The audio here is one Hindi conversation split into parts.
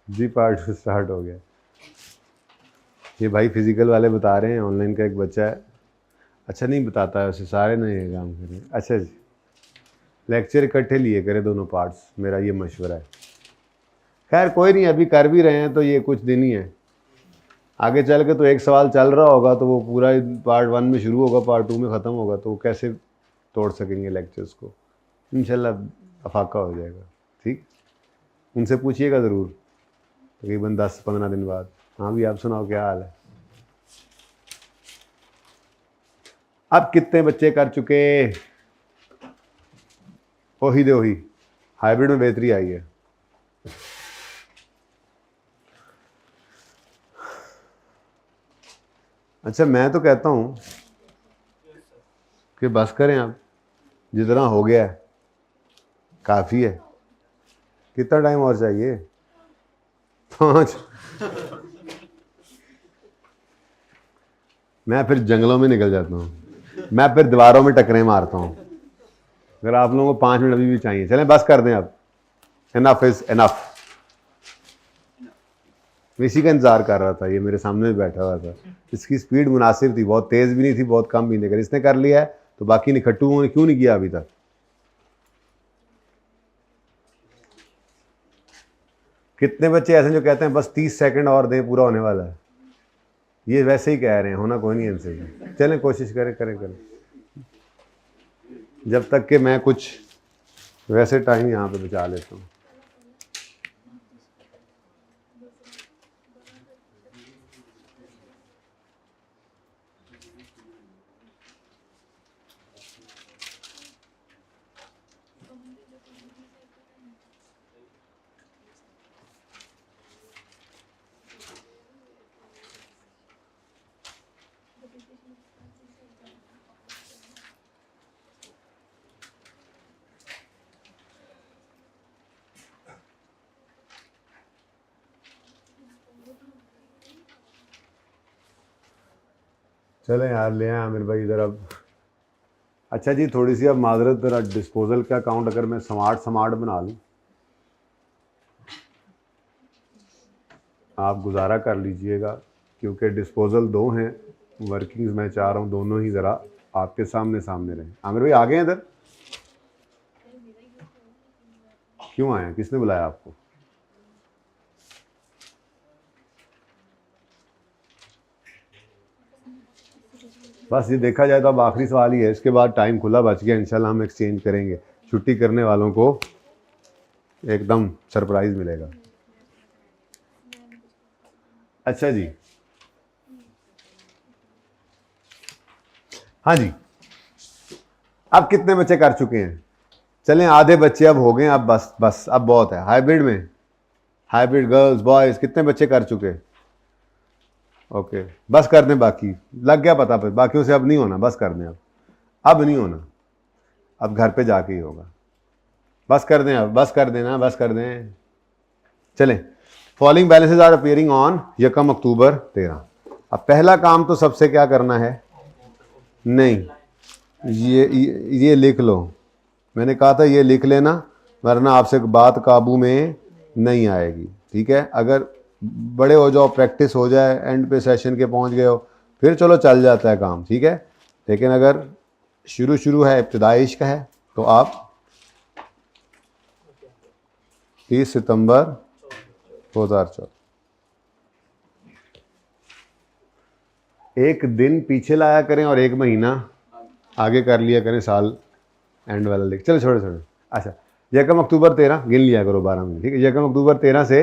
जी पार्ट स्टार्ट हो गया। ये भाई फिजिकल वाले बता रहे हैं, ऑनलाइन का एक बच्चा है, अच्छा नहीं बताता है उसे, सारे नहीं ये काम करें। अच्छा जी, लेक्चर इकट्ठे लिए करें दोनों पार्ट्स, मेरा ये मशवरा है। खैर कोई नहीं, अभी कर भी रहे हैं तो ये कुछ दिन ही है, आगे चल के तो एक सवाल चल रहा होगा तो वो पूरा पार्ट 1 में शुरू होगा, पार्ट 2 में ख़त्म होगा, तो वो कैसे तोड़ सकेंगे लेक्चर्स को। इंशाल्लाह अफाका हो जाएगा। ठीक, उनसे पूछिएगा ज़रूर तकरीबन 10-15 दिन बाद। हाँ भी, आप सुनाओ क्या हाल है? अब कितने बच्चे कर चुके? वही दे वही, हाइब्रिड में बेहतरी आई है। अच्छा मैं तो कहता हूँ कि बस करें, आप जितना हो गया है काफ़ी है। कितना टाइम और चाहिए? 5? मैं फिर जंगलों में निकल जाता हूँ, मैं फिर दीवारों में टकरे मारता हूँ। अगर आप लोगों को 5 मिनट अभी भी चाहिए, चलें बस कर दें अब। Enough is enough. मैं इसी का इंतजार कर रहा था, ये मेरे सामने बैठा हुआ था, इसकी स्पीड मुनासिब थी, बहुत तेज़ भी नहीं थी बहुत कम भी नहीं। अगर इसने कर लिया है तो बाकी निखट्टुओं ने क्यों नहीं किया अभी तक? कितने बच्चे ऐसे जो कहते हैं बस 30 सेकंड और दें पूरा होने वाला है? ये वैसे ही कह रहे हैं, होना कोई नहीं इनसे। चलें कोशिश करें करें करें, जब तक कि मैं कुछ वैसे टाइम यहाँ पे बचा लेता हूँ। चलें यार, ले आए आमिर भाई इधर अब। अच्छा जी, थोड़ी सी अब माजरत, तेरा डिस्पोजल का अकाउंट अगर मैं समार्ट बना लूँ, आप गुजारा कर लीजिएगा, क्योंकि डिस्पोजल 2 हैं, वर्किंग्स मैं चाह रहा हूँ दोनों ही ज़रा आपके सामने सामने रहें। आमिर भाई आ गए इधर? क्यों आए हैं, किसने बुलाया आपको? बस ये देखा जाए तो अब आखिरी सवाल ही है, इसके बाद टाइम खुला बच गया, इंशाल्लाह हम एक्सचेंज करेंगे। छुट्टी करने वालों को एकदम सरप्राइज़ मिलेगा। अच्छा जी, हाँ जी, अब कितने बच्चे कर चुके हैं? चलें आधे बच्चे अब हो गए, अब बस बस अब बहुत है। हाइब्रिड में, हाइब्रिड गर्ल्स बॉयज़ कितने बच्चे कर चुके? ओके, बस कर दें, बाकी लग गया पता, पर बाकियों से अब नहीं होना, बस कर दें अब नहीं होना, अब घर पे जाके ही होगा। बस कर दें अब, बस कर देना, बस कर दें। चलें, following balances are appearing on 1 October 13। अब पहला काम तो सबसे क्या करना है? नहीं, ये लिख लो, मैंने कहा था ये लिख लेना, वरना आपसे बात काबू में नहीं आएगी। ठीक है, अगर बड़े हो जाओ, प्रैक्टिस हो जाए, एंड पे सेशन के पहुंच गए हो, फिर चलो चल जाता है काम। ठीक है, लेकिन अगर शुरू है, इब्तिदाई इश्क है, तो आप 30 सितंबर 2014, एक दिन पीछे लाया करें और एक महीना आगे कर लिया करें, साल एंड वाला लिख। चलो छोड़ो छोड़ो। अच्छा, 1 अक्टूबर 13 गिन लिया करो, 12 महीने। ठीक है, 1 अक्टूबर 13 से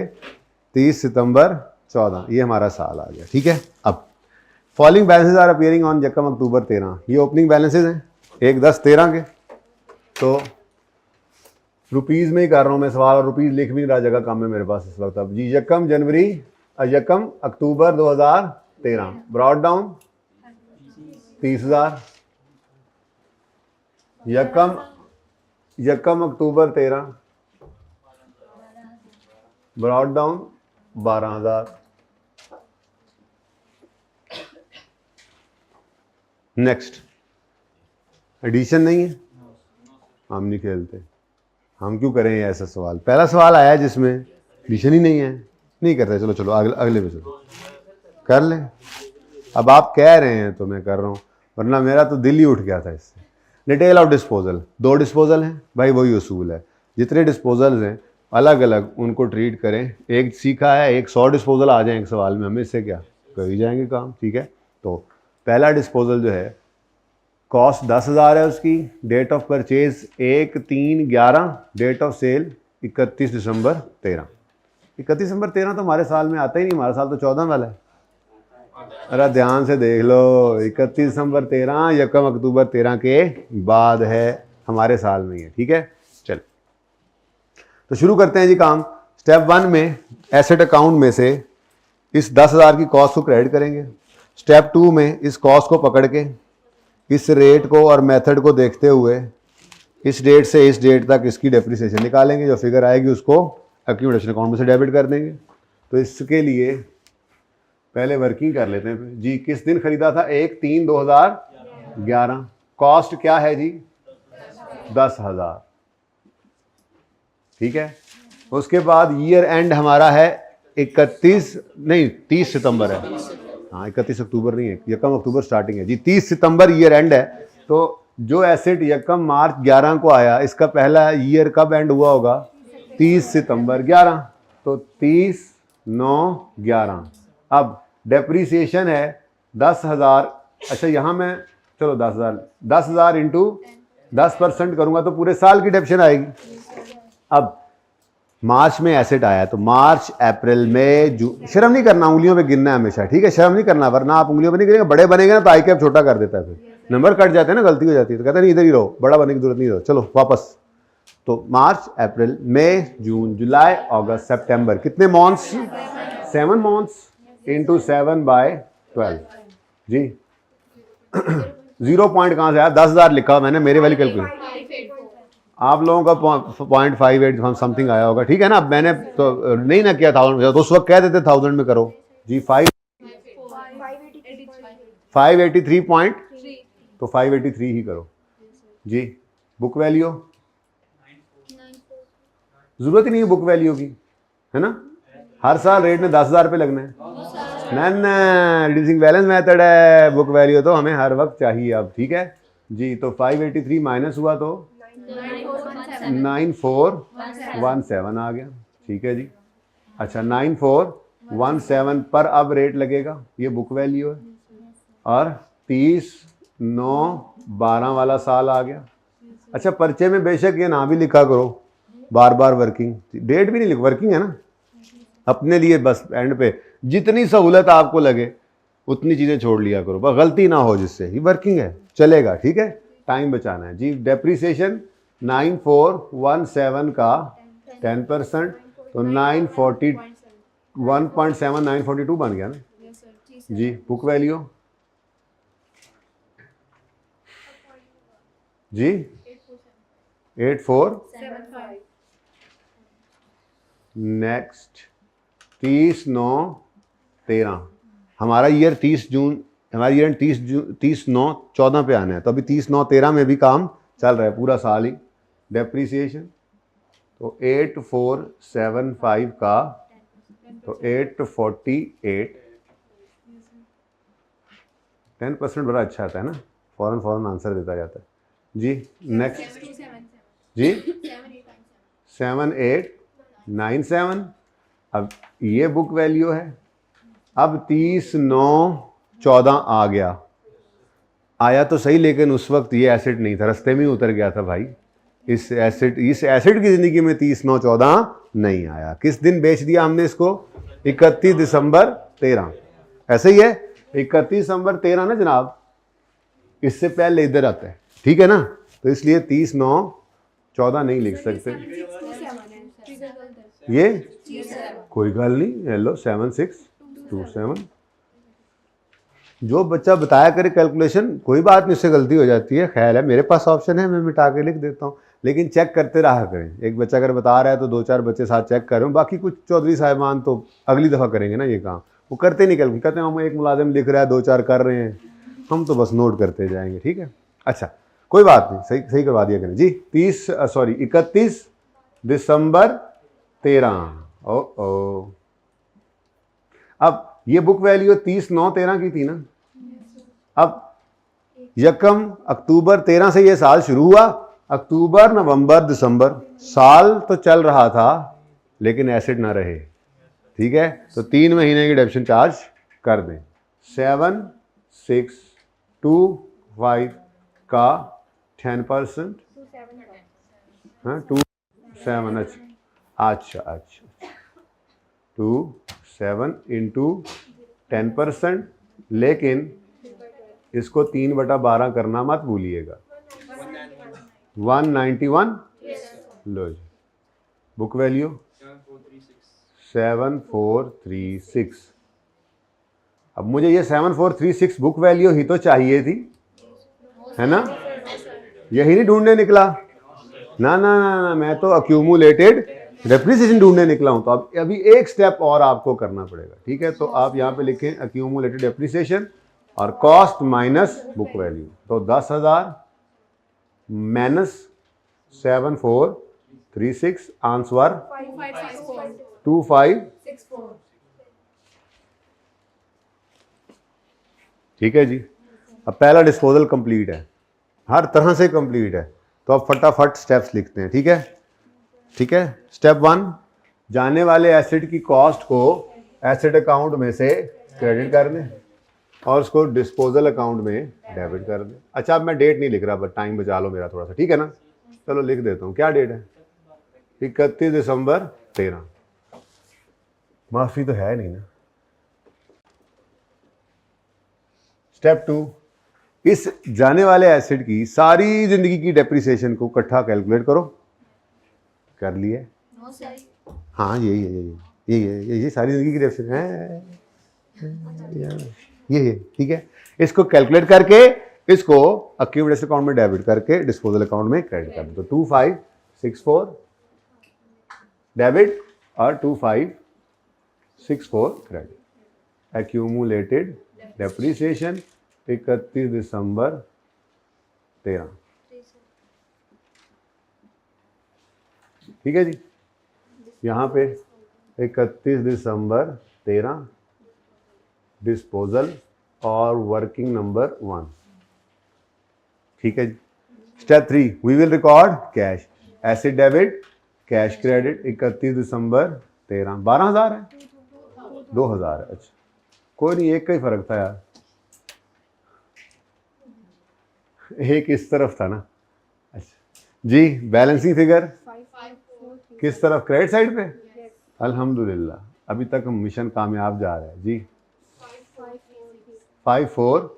30 सितंबर 14, ये हमारा साल आ गया। ठीक है, अब following balances are appearing on 1 October 13, ये ओपनिंग बैलेंसेज हैं 1, 10, 13 के। तो रुपीज़ में ही कर रहा हूँ मैं सवाल, और रुपीज़ लिख भी नहीं रहा, जगह कम है मेरे पास इस वक्त। अब जी 1 जनवरी 1 अक्टूबर 2013, brought down 30,000। 1 October 13, brought down 12,000। Next, addition नहीं है, हम नहीं खेलते, हम क्यों करें ऐसा सवाल? पहला सवाल आया जिसमें एडिशन ही नहीं है, नहीं करते, चलो चलो अगले अगले पे चलो कर लें। अब आप कह रहे हैं तो मैं कर रहा हूँ, वरना मेरा तो दिल ही उठ गया था इससे। डिटेल ऑफ डिस्पोजल, 2 डिस्पोजल हैं भाई, वही उसूल है। जितने डिस्पोजल्स हैं अलग अलग उनको ट्रीट करें। एक सीखा है, एक 100 डिस्पोजल आ जाए एक सवाल में, हमें इससे क्या, कर ही जाएंगे काम, ठीक है। तो पहला डिस्पोजल जो है, कॉस्ट 10,000 है उसकी, date of purchase 1/3/11, date of sale 31 दिसंबर 13। 31 दिसंबर 13 तो हमारे साल में आता ही नहीं, हमारा साल तो 14 वाला है। अरे ध्यान से देख लो, 31 दिसंबर 13 यकम अक्टूबर 13 के बाद है, हमारे साल में ही है, ठीक है। चल तो शुरू करते हैं जी काम। स्टेप 1 में एसेट अकाउंट में से इस 10,000 की कॉस्ट को क्रेडिट करेंगे। स्टेप 2 में इस कॉस्ट को पकड़ के इस रेट को और मेथड को देखते हुए इस डेट से इस डेट तक इसकी डेप्रिसिएशन निकालेंगे, जो फिगर आएगी उसको एक्यूमुलेशन अकाउंट में से डेबिट कर देंगे। तो इसके लिए पहले वर्किंग कर लेते हैं जी। किस दिन खरीदा था? 1/3/2011। कॉस्ट क्या है जी? 10,000, ठीक है। उसके बाद ईयर एंड हमारा है 30 सितंबर है, हाँ 31 अक्टूबर नहीं है, यकम अक्टूबर स्टार्टिंग है जी, 30 सितंबर ईयर एंड है। तो जो एसेट यकम मार्च 11 को आया, इसका पहला ईयर कब एंड हुआ होगा? 30 सितंबर 11, तो 30/9/11। अब डेप्रीसिएशन है 10,000। अच्छा यहाँ मैं चलो 10,000 इंटू 10% करूंगा तो पूरे साल की डेप्शन आएगी। अब मार्च में एसेट आया तो मार्च अप्रैल मई जून, शर्म नहीं करना, उंगलियों पे गिनना है हमेशा, ठीक है। शर्म नहीं करना, वरना आप उंगलियों पे नहीं गिनेंगे, बड़े बनेंगे ना तो आई कैप छोटा कर देता है, फिर नंबर कट जाते हैं ना, गलती हो जाती है, तो कहते हैं नहीं इधर ही रहो, बड़ा बनने की जरूरत नहीं रहो, चलो वापस। तो मार्च अप्रैल मई जून जुलाई अगस्त सितंबर, कितने मंथ्स? 7 मंथ्स इंटू 7/12 जी। 0 पॉइंट कहाँ से आया? 10,000 लिखा मैंने, मेरे वाली कैलकुलेट, आप लोगों का 0.58 समथिंग आया होगा, ठीक है ना। अब मैंने तो नहीं ना किया 1000, तो उस वक्त कह देते 1000 में करो जी। 583 पॉइंट, तो 583 ही करो जी। बुक वैल्यू जरूरत ही नहीं है बुक वैल्यू की, है ना। हर साल रेट में 10,000 रुपये लगना है ना, रिड्यूसिंग बैलेंस मेथड है, बुक वैल्यू तो हमें हर वक्त चाहिए अब, ठीक है जी। तो 583 माइनस हुआ तो 9417 आ गया, ठीक है जी। अच्छा 9417 पर अब रेट लगेगा, ये बुक वैल्यू है, और 30/9/12 वाला साल आ गया। अच्छा पर्चे में बेशक ये ना भी लिखा करो बार बार, वर्किंग डेट भी नहीं लिख, वर्किंग है ना, अपने लिए बस एंड पे जितनी सहूलत आपको लगे उतनी चीज़ें छोड़ लिया करो, बस गलती ना हो जिससे, ही वर्किंग है चलेगा, ठीक है। टाइम बचाना है जी। डेप्रीसिएशन 9417 का 10%, तो 942 बन गया ना जी। बुक वैल्यू जी 8475। नेक्स्ट 30/9/13, हमारा ईयर 30 जून, हमारा ईयर 30/9/14 पे आना है, तो अभी 30/9/13 में भी काम चल रहा है पूरा साल ही। डेप्रीसिएशन तो 8475 का, तो 848, 10% बड़ा अच्छा आता है ना, फौरन आंसर देता जाता है जी। नेक्स्ट जी 7897। अब ये बुक वैल्यू है। अब 30/9/14 आ गया, आया तो सही, लेकिन उस वक्त ये एसेट नहीं था, रास्ते में ही उतर गया था भाई। इस एसेट की ज़िंदगी में 30/9/14 नहीं आया। किस दिन बेच दिया हमने इसको? 31 दिसंबर 13, ऐसे ही है 31 दिसंबर 13 ना जनाब, इससे पहले इधर आता है, ठीक है ना। तो इसलिए 30/9/14 नहीं लिख सकते, ये कोई गल नहीं, हेलो 7627। जो बच्चा बताया करे कैलकुलेशन, कोई बात नहीं, उससे गलती हो जाती है, ख्याल है मेरे पास ऑप्शन है, मैं मिटा के लिख देता हूँ, लेकिन चेक करते रहा करें। एक बच्चा अगर बता रहा है तो 2-4 बच्चे साथ चेक कर रहे हो, बाकी कुछ चौधरी साहिबान तो अगली दफ़ा करेंगे ना ये काम, वो करते नहीं कैलकुलेशन, कहते हैं हम एक मुलाजिम लिख रहा है 2-4 कर रहे हैं, हम तो बस नोट करते जाएंगे, ठीक है। अच्छा कोई बात नहीं, सही करवा दिया करें जी। 31 दिसंबर 13, ओ अब ये बुक वैल्यू 30/9/13 की थी ना। अब यकम अक्टूबर 13 से ये साल शुरू हुआ, अक्टूबर नवंबर दिसंबर, साल तो चल रहा था लेकिन एसिड ना रहे, ठीक है। तो 3 महीने की डेप्रिसिएशन चार्ज कर दें। 7,625 का 10%, हाँ 27, अच्छा 27 इंटू 10%, लेकिन इसको 3/12 करना मत भूलिएगा। 191, लो जी बुक वैल्यू 7436। अब मुझे ये 7436 बुक वैल्यू ही तो चाहिए थी, है ना, यही नहीं ढूंढने निकला ना ना ना ना, मैं तो अक्यूमुलेटेड डेप्रिसिएशन ढूंढने निकला हूं। तो अब अभी एक स्टेप और आपको करना पड़ेगा, ठीक है। तो आप यहां पे लिखें अक्यूमुलेटेड डेप्रिसिएशन और कॉस्ट माइनस बुक वैल्यू। तो 10,000 माइनस 7436 आंसर 2564, ठीक है जी। अब पहला डिस्पोजल कंप्लीट है, हर तरह से कंप्लीट है। तो अब फटाफट स्टेप्स लिखते हैं, ठीक है, ठीक है। स्टेप 1, जाने वाले एसिड की कॉस्ट को एसिड अकाउंट में से क्रेडिट कर दें और उसको डिस्पोजल अकाउंट में डेबिट कर दें। अच्छा अब मैं डेट नहीं लिख रहा, बट टाइम बचा लो मेरा थोड़ा सा, ठीक है ना। चलो लिख देता हूँ, क्या डेट है, 31 दिसंबर 13। माफी तो है नहीं ना। स्टेप 2, इस जाने वाले एसिड की सारी जिंदगी की डेप्रिसिएशन को इकट्ठा कैलकुलेट करो। कर लिए? हाँ यही सारी जिंदगी की डेप्रिसिएशन है, ये ठीक है। इसको कैलकुलेट करके इसको अक्यूमुलेशन अकाउंट में डेबिट करके डिस्पोजल अकाउंट में क्रेडिट कर दो। 2564 डेबिट और 2564 क्रेडिट। एक्यूमुलेटेड डेप्रिसिएशन 31 दिसंबर 13, ठीक है जी। यहाँ पे 31 दिसंबर 13 डिस्पोजल और वर्किंग नंबर 1, ठीक है जी। Step 3, we will record cash, asset debit cash credit 31 दिसंबर 13। 12,000 है, 2,000 है, अच्छा कोई नहीं, एक का ही फर्क था यार, एक इस तरफ था ना। अच्छा जी, बैलेंसिंग फिगर किस तरफ, क्रेडिट साइड पे। अल्हम्दुलिल्लाह अभी तक हम मिशन कामयाब जा रहे हैं जी। 54।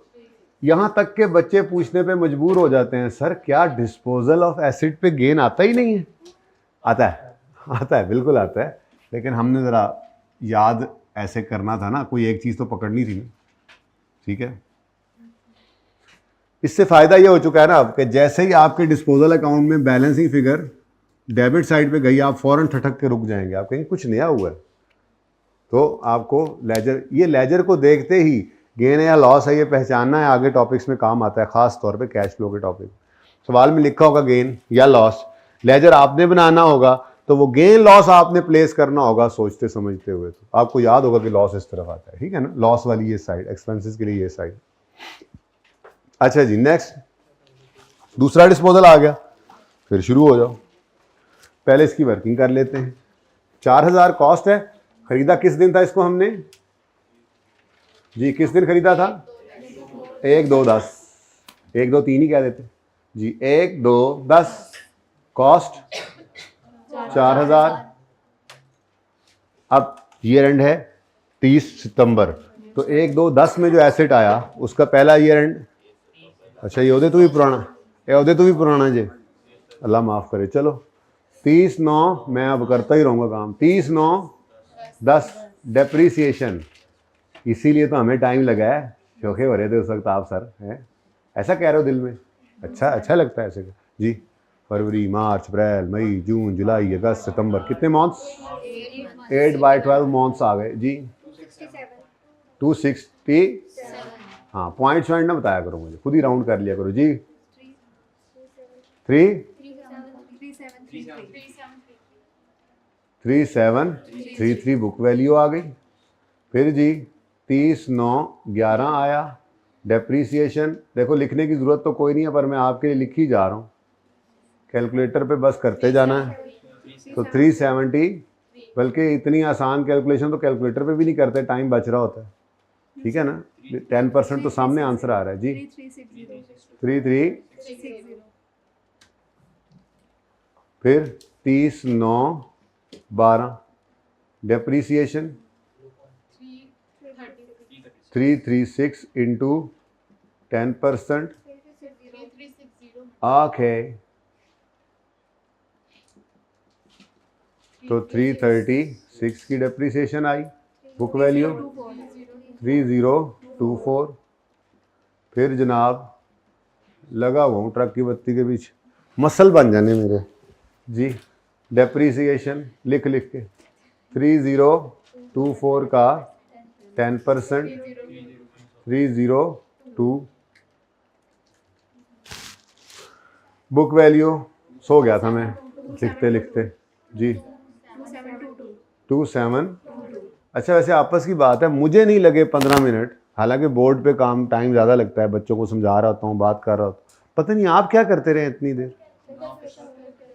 यहाँ तक के बच्चे पूछने पे मजबूर हो जाते हैं, सर क्या डिस्पोजल ऑफ एसिड पे गेन आता ही नहीं है? आता है, आता है, बिल्कुल आता है, लेकिन हमने ज़रा याद ऐसे करना था ना, कोई एक चीज़ तो पकड़नी थी ना, ठीक है। इससे फ़ायदा ये हो चुका है ना अब कि जैसे ही आपके डिस्पोजल अकाउंट में बैलेंसिंग फिगर डेबिट साइड पे गई, आप फ़ौरन ठटक के रुक जाएंगे, आप कहेंगे कुछ नया हुआ है। तो आपको लेजर, ये लेजर को देखते ही गेन है या लॉस है ये पहचानना है, आगे टॉपिक्स में काम आता है, खास तौर पे कैश फ्लो के टॉपिक। सवाल में लिखा होगा गेन या लॉस, लेजर आपने बनाना होगा, तो वो गेन लॉस आपने प्लेस करना होगा सोचते समझते हुए। तो आपको याद होगा कि लॉस इस तरफ आता है, ठीक है ना, लॉस वाली ये साइड, एक्सपेंसेस के लिए ये साइड। अच्छा जी, नेक्स्ट दूसरा डिस्पोजल आ गया, फिर शुरू हो जाओ। पहले इसकी वर्किंग कर लेते हैं। 4,000 कॉस्ट है, खरीदा किस दिन था इसको हमने जी, किस दिन खरीदा था? 1 2 10, 1 2 3 ही कह देते जी, 1 2 10, कॉस्ट 4,000। अब ईयर एंड है 30 सितंबर, तो 1 2 10 में जो एसेट आया उसका पहला ईयर एंड, अच्छा ये ਉਹਦੇ ਤੋਂ ਵੀ पुराना, ये ਉਹਦੇ ਤੋਂ भी पुराना जी, अल्लाह माफ़ करे। चलो 30/9, मैं अब करता ही रहूँगा काम, 30/9/10 डेप्रीसिएशन, इसीलिए तो हमें टाइम लगा है, शौके हो रहे थे उस वक्त आप सर हैं, ऐसा कह रहे हो दिल में, अच्छा लगता है ऐसे जी। फरवरी मार्च अप्रैल मई जून जुलाई अगस्त सितंबर, कितने मंथ्स? 8/12 मंथ्स आ गए जी। 267, हाँ पॉइंट्स पॉइंट ना बताया करो मुझे, खुद ही राउंड कर लिया करो जी। 3733 बुक वैल्यू आ गई। फिर जी 30 9 11 आया। डेप्रीसिएशन देखो लिखने की ज़रूरत तो कोई नहीं है, पर मैं आपके लिए लिख ही जा रहा हूँ, कैलकुलेटर पे बस करते जाना है। तो 370, बल्कि इतनी आसान कैलकुलेशन तो कैलकुलेटर पे भी नहीं करते, टाइम बच रहा होता है, ठीक है ना। 10% तो सामने आंसर आ रहा है जी। 3360, फिर 30 9 12, डेप्रीसिएशन 336 इंटू 10%, ओके, तो 336 की डेप्रीसिएशन आई, बुक वैल्यू 3024। फिर जनाब लगा हुआ हूँ ट्रक की बत्ती के बीच, मसल बन जाने मेरे जी। डेप्रीसिएशन लिख लिख के 3024 का 10% 302, बुक वैल्यू, सो गया था मैं लिखते लिखते जी, 27। अच्छा वैसे आपस की बात है, मुझे नहीं लगे 15 मिनट, हालांकि बोर्ड पे काम टाइम ज़्यादा लगता है, बच्चों को समझा रहा होता हूँ, बात कर रहा होता, पता नहीं आप क्या करते रहे इतनी देर।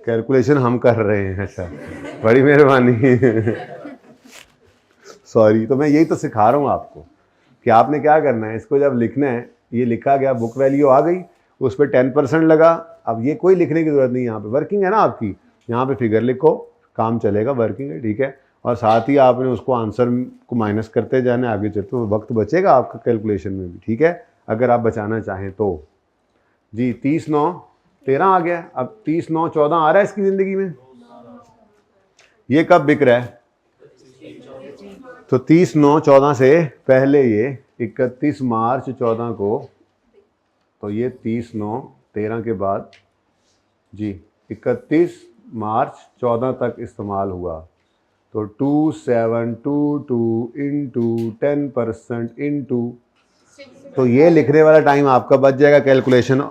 कैलकुलेशन हम कर रहे हैं, अच्छा बड़ी मेहरबानी सॉरी। तो मैं यही तो सिखा रहा हूँ आपको कि आपने क्या करना है, इसको जब लिखना है, ये लिखा गया, बुक वैल्यू आ गई, उस पर 10% लगा। अब ये कोई लिखने की ज़रूरत नहीं, यहाँ पे वर्किंग है ना आपकी, यहाँ पे फिगर लिखो, काम चलेगा, वर्किंग है, ठीक है। और साथ ही आपने उसको आंसर को माइनस करते जाना, आगे चलते तो वक्त बचेगा आपका कैलकुलेशन में भी, ठीक है, अगर आप बचाना चाहें तो जी। 30 9 13 आ गया, अब 30 9 14 आ रहा है इसकी ज़िंदगी में। ये कब बिक रहा है, तो 30 9 14 से पहले ये 31 मार्च 14 को, तो ये 30 9 13 के बाद जी 31 मार्च 14 तक इस्तेमाल हुआ, तो 2722 इंटू 10% इंटू, तो ये लिखने वाला टाइम आपका बच जाएगा, कैलकुलेशन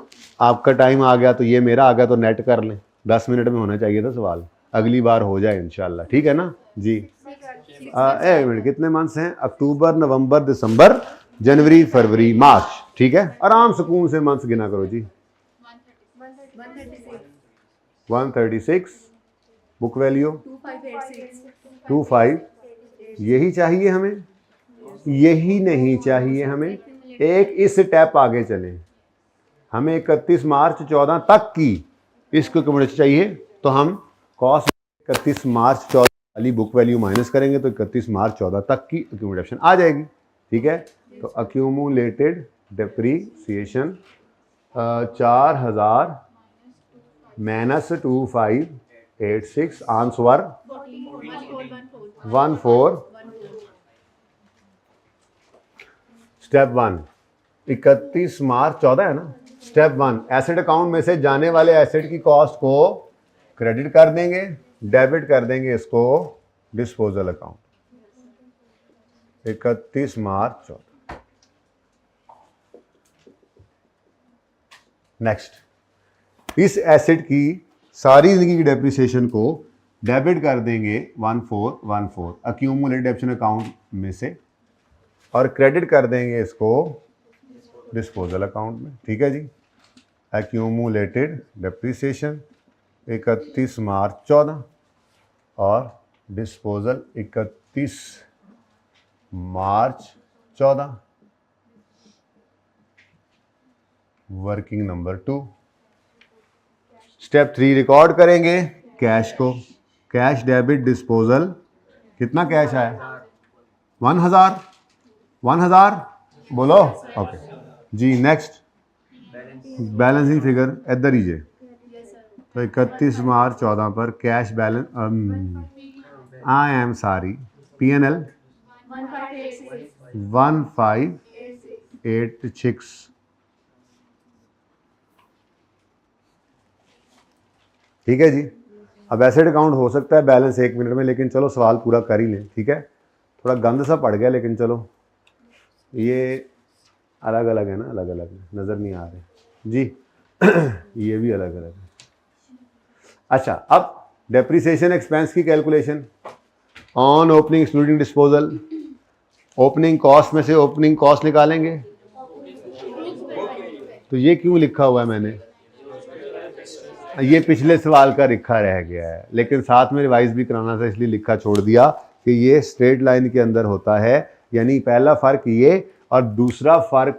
आपका टाइम आ गया, तो ये मेरा आ गया, तो नेट कर लें, 10 मिनट में होना चाहिए था सवाल, अगली बार हो जाए इंशाल्लाह, ठीक है ना जी। एक मिनट, कितने मंथ्स हैं, अक्टूबर नवंबर दिसंबर जनवरी फरवरी मार्च, ठीक है, आराम सुकून से मंथ्स गिना करो जी। 136, बुक वैल्यू 25, यही चाहिए हमें, यही नहीं चाहिए हमें, एक इस स्टेप आगे चले, हमें 31 मार्च 14 तक की इसको कम्युनिटी चाहिए, तो हम कॉस्ट 31 मार्च 14 वाली बुक वैल्यू माइनस करेंगे, तो 31 मार्च 14 तक की अक्यूमुलेशन आ जाएगी, ठीक है। तो accumulated depreciation 4000 minus 2586, answer 14। Step 1 31 मार्च 14 है ना, स्टेप 1 एसेट अकाउंट में से जाने वाले एसेट की कॉस्ट को क्रेडिट कर देंगे, डेबिट कर देंगे इसको डिस्पोजल अकाउंट, 31 मार्च 14। नेक्स्ट, इस एसेट की सारी जिंदगी की डेप्रिसिएशन को डेबिट कर देंगे 1414 अक्यूमुलेटेड डेप्शन अकाउंट में से, और क्रेडिट कर देंगे इसको डिस्पोजल अकाउंट में, ठीक है जी। एक्यूमुलेटेड डेप्रिसिएशन 31 मार्च 14 और डिस्पोजल 31 मार्च 14। Working number 2। स्टेप 3 रिकॉर्ड करेंगे कैश को, कैश डेबिट डिस्पोजल, कितना कैश आया, 1000 बोलो, ओके जी। नेक्स्ट बैलेंसिंग फिगर इधर ही जे, तो 31 मार्च 14 पर cash balance, I am sorry, PNL 1586, ठीक है जी। अब एसेट अकाउंट हो सकता है बैलेंस 1 मिनट में, लेकिन चलो सवाल पूरा कर ही लें, ठीक है। थोड़ा गंद सा पड़ गया, लेकिन चलो, ये अलग अलग है ना, अलग अलग नज़र नहीं आ रहे जी ये भी अलग अलग है। अच्छा, अब डेप्रिसिएशन एक्सपेंस की calculation on opening excluding disposal, opening cost में से ओपनिंग कॉस्ट निकालेंगे। तो ये क्यों लिखा हुआ है मैंने, ये पिछले सवाल का लिखा रह गया है, लेकिन साथ में रिवाइज भी कराना था इसलिए लिखा छोड़ दिया कि ये स्ट्रेट लाइन के अंदर होता है। यानी पहला फर्क ये और दूसरा फर्क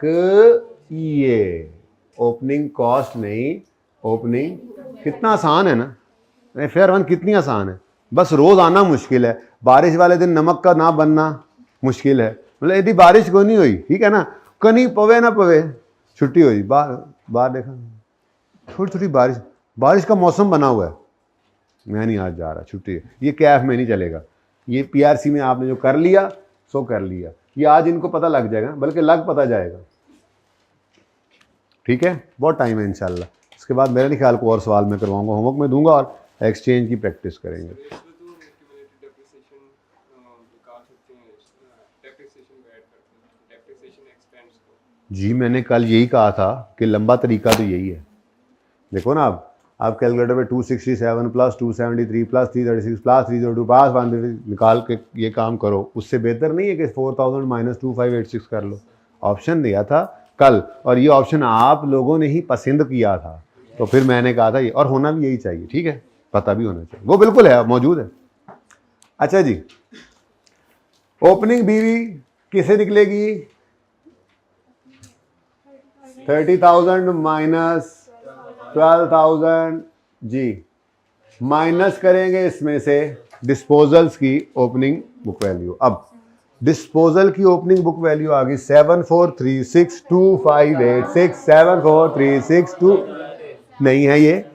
ये, ओपनिंग कॉस्ट नहीं ओपनिंग। कितना आसान है ना फेयर वन, कितनी आसान है। बस रोज आना मुश्किल है, बारिश वाले दिन नमक का ना बनना मुश्किल है। मतलब यदि बारिश को नहीं हुई, ठीक है ना, कहीं पवे ना पवे, छुट्टी हुई, बाहर देखा थोड़ी थोड़ी बारिश का मौसम बना हुआ है, मैं नहीं आज जा रहा, छुट्टी है। ये कैफ में नहीं चलेगा, ये पीआरसी में आपने जो कर लिया सो कर लिया, ये आज इनको पता लग जाएगा, बल्कि लग पता जाएगा। ठीक है, बहुत टाइम है इंशाल्लाह। इसके बाद मेरे नहीं ख्याल को और सवाल मैं करवाऊंगा, होमवर्क में दूंगा और एक्सचेंज की प्रैक्टिस करेंगे। जी मैंने कल यही कहा था कि लंबा तरीका तो यही है। देखो ना, आप कैलकुलेटर पे 267 प्लस 273 प्लस 336 प्लस 302 प्लस 1 निकाल के ये काम करो। उससे बेहतर नहीं है कि 4000 माइनस 2586 कर लो। ऑप्शन दिया था कल और ये ऑप्शन आप लोगों ने ही पसंद किया था, तो फिर मैंने कहा था ये, और होना भी यही चाहिए। ठीक है, पता भी होना चाहिए, वो बिल्कुल है, मौजूद है। अच्छा जी, ओपनिंग बीवी किसे निकलेगी? 30,000 माइनस 12,000 जी, माइनस करेंगे इसमें से डिस्पोजल्स की ओपनिंग बुक वैल्यू। अब डिस्पोजल की ओपनिंग बुक वैल्यू आ गई 74362586 7436 नहीं है ये,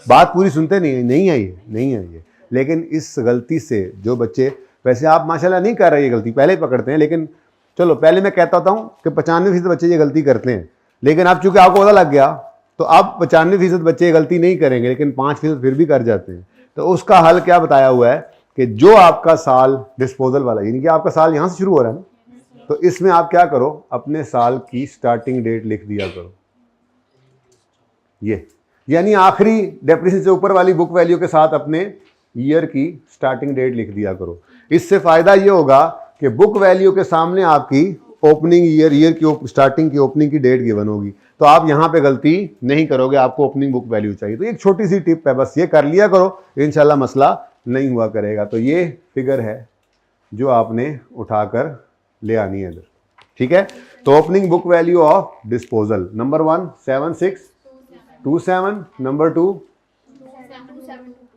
बात पूरी सुनते नहीं है, नहीं है ये, नहीं है ये। लेकिन इस गलती से जो बच्चे, वैसे आप माशाल्लाह नहीं कर रहे ये गलती, पहले ही पकड़ते हैं, लेकिन चलो पहले मैं कहता होता हूँ कि 95% बच्चे ये गलती करते हैं, लेकिन अब चूंकि आपको पता लग गया तो अब 95% बच्चे ये गलती नहीं करेंगे, लेकिन 5% फिर भी कर जाते हैं। तो उसका हल क्या बताया हुआ है कि जो आपका साल डिस्पोजल वाला, यानी कि आपका साल यहां से शुरू हो रहा है ना, तो इसमें आप क्या करो, अपने साल की स्टार्टिंग डेट लिख दिया करो। ये यानी आखिरी डेप्रिसिएशन से ऊपर वाली बुक वैल्यू के साथ अपने ईयर की स्टार्टिंग डेट लिख दिया करो। इससे फायदा ये होगा कि बुक वैल्यू के सामने आपकी ओपनिंग ईयर की स्टार्टिंग की ओपनिंग की डेट गिवन होगी, तो आप यहां पे गलती नहीं करोगे, आपको ओपनिंग बुक वैल्यू चाहिए। तो एक छोटी सी टिप है, बस ये कर लिया करो, इंशाल्लाह मसला नहीं हुआ करेगा। तो ये फिगर है जो आपने उठाकर ले आनी है इधर। ठीक है, तो opening book value of disposal, number 1 7627, number 2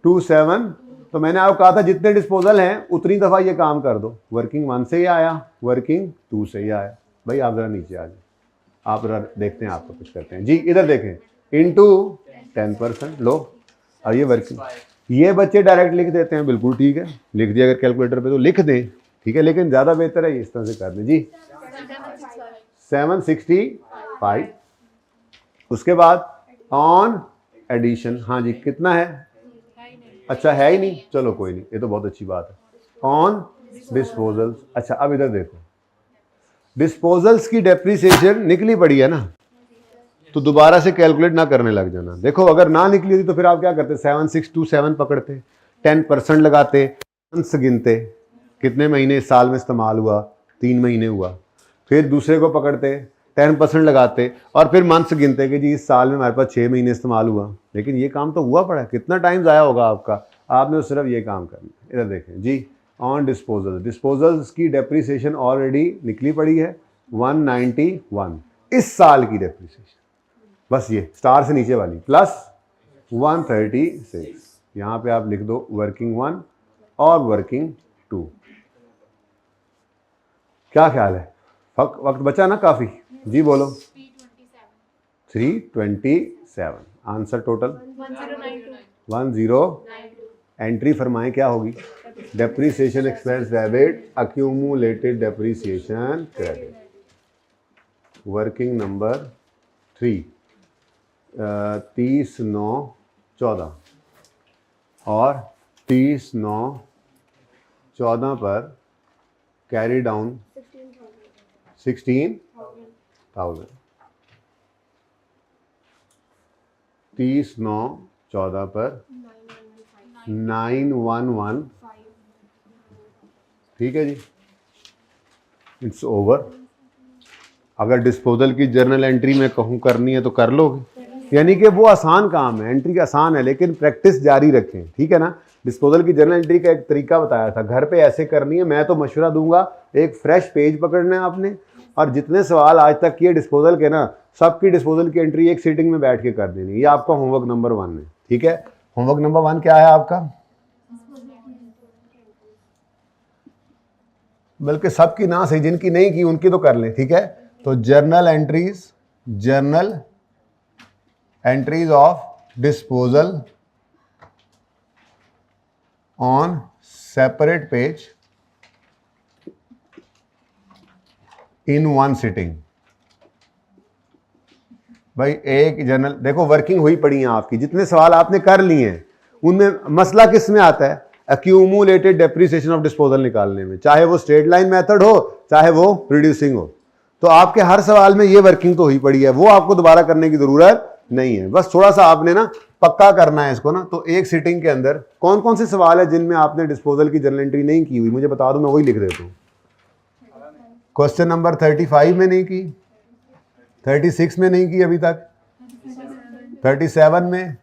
27। तो मैंने आपको कहा था जितने डिस्पोजल हैं उतनी दफा ये काम कर दो। वर्किंग 1 से ही आया, वर्किंग 2 से ही आया। भाई आप जरा नीचे आ जाए, आप जरा देखते हैं आपको कुछ करते हैं जी। इधर देखें, इनटू 10% लो, और ये वर्किंग, ये बच्चे डायरेक्ट लिख देते हैं, बिल्कुल ठीक है, लिख दिया अगर कैलकुलेटर पे तो लिख दें, ठीक है, लेकिन ज़्यादा बेहतर है इस तरह से कर दें जी। 765। उसके बाद ऑन एडिशन, हाँ जी, कितना है? अच्छा है ही नहीं, चलो कोई नहीं, ये तो बहुत अच्छी बात है। On disposals. अच्छा अब इधर देखो, डिस्पोजल्स की डेप्रिसिएशन निकली पड़ी है ना, तो दोबारा से कैलकुलेट ना करने लग जाना। देखो अगर ना निकली होती तो फिर आप क्या करते, 7627 पकड़ते, 10% लगाते, मंथ्स गिनते, कितने महीने इस साल में इस्तेमाल हुआ, 3 महीने हुआ, फिर दूसरे को पकड़ते, 10% लगाते, और फिर मंथ्स गिनते कि जी इस साल में हमारे पास 6 महीने इस्तेमाल हुआ। लेकिन ये काम तो हुआ पड़ा है, कितना टाइम ज़ाया होगा आपका, आपने तो सिर्फ ये काम करना। इधर देखें जी, ऑन डिस्पोजल, डिस्पोजल्स की डेप्रिसिएशन ऑलरेडी निकली पड़ी है 191 इस साल की डेप्रिसिएशन, बस ये स्टार से नीचे वाली, प्लस 136। यहाँ पे आप लिख दो वर्किंग 1 और वर्किंग 2। क्या ख्याल है, वक्त बचा ना काफ़ी? जी बोलो। 327। Answer total 1092। एंट्री फरमाएं क्या होगी? Depreciation expense debit, accumulated depreciation credit. Working number 3 30/9/14 और 30/9/14 पर कैरी डाउन 16,000। 30/9/14 पर 911। ठीक है जी, इट्स ओवर। अगर डिस्पोजल की जर्नल एंट्री में कहूँ करनी है तो कर लोगे, यानी कि वो आसान काम है, एंट्री आसान है, लेकिन प्रैक्टिस जारी रखें, ठीक है ना। डिस्पोजल की जर्नल एंट्री का एक तरीका बताया था, घर पे ऐसे करनी है। मैं तो मशवरा दूंगा, एक फ्रेश पेज पकड़ना है आपने, और जितने सवाल आज तक किए डिस्पोजल के ना, सबकी डिस्पोजल की एंट्री एक सीटिंग में बैठ के कर देनी। ये आपका होमवर्क नंबर 1 है, ठीक है। होमवर्क नंबर 1 क्या है आपका? बल्कि सबकी ना सही, जिनकी नहीं की उनकी तो कर लें, ठीक है। तो journal entries of disposal on separate page in 1 sitting. भाई एक जर्नल देखो, वर्किंग हुई पड़ी है आपकी, जितने सवाल आपने कर लिए हैं उनमें मसला किस में आता है? एक्यूमुलेटेड डेप्रिसिएशन ऑफ डिस्पोजल निकालने में, चाहे वो स्ट्रेट लाइन मेथड हो चाहे वो रिड्यूसिंग हो। तो आपके हर सवाल में ये वर्किंग तो हुई पड़ी है, वो आपको दोबारा करने की जरूरत नहीं है। बस थोड़ा सा आपने ना पक्का करना है इसको ना। तो एक सिटिंग के अंदर कौन कौन से सवाल है जिनमें आपने डिस्पोजल की जर्नल एंट्री नहीं की हुई, मुझे बता दो, मैं वही लिख देता हूँ। क्वेश्चन नंबर 35 में नहीं की, 36 में नहीं की अभी तक, 37 में,